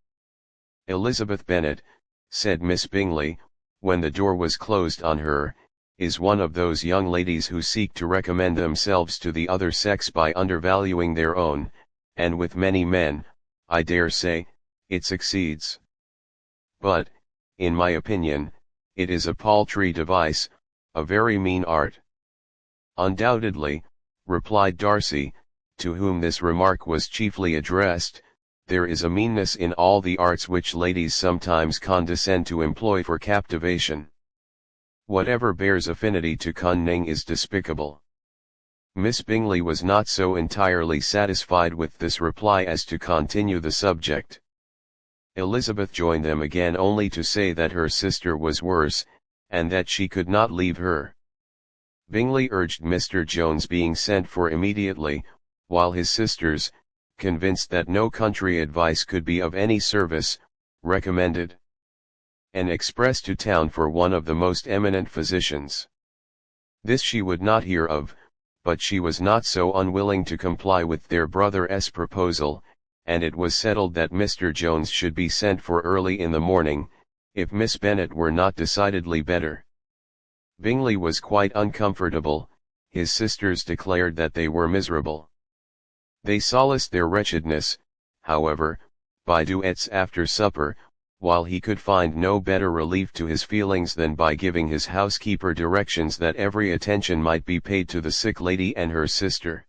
Elizabeth Bennet, said Miss Bingley, when the door was closed on her, is one of those young ladies who seek to recommend themselves to the other sex by undervaluing their own, and with many men, I dare say, it succeeds. But, in my opinion, it is a paltry device, a very mean art. Undoubtedly, replied Darcy, to whom this remark was chiefly addressed, there is a meanness in all the arts which ladies sometimes condescend to employ for captivation. Whatever bears affinity to cunning is despicable. Miss Bingley was not so entirely satisfied with this reply as to continue the subject. Elizabeth joined them again only to say that her sister was worse, and that she could not leave her. Bingley urged Mr. Jones being sent for immediately, while his sisters, convinced that no country advice could be of any service, recommended an express to town for one of the most eminent physicians. This she would not hear of, but she was not so unwilling to comply with their brother's proposal, and it was settled that Mr. Jones should be sent for early in the morning, if Miss Bennet were not decidedly better. Bingley was quite uncomfortable, his sisters declared that they were miserable. They solaced their wretchedness, however, by duets after supper, while he could find no better relief to his feelings than by giving his housekeeper directions that every attention might be paid to the sick lady and her sister.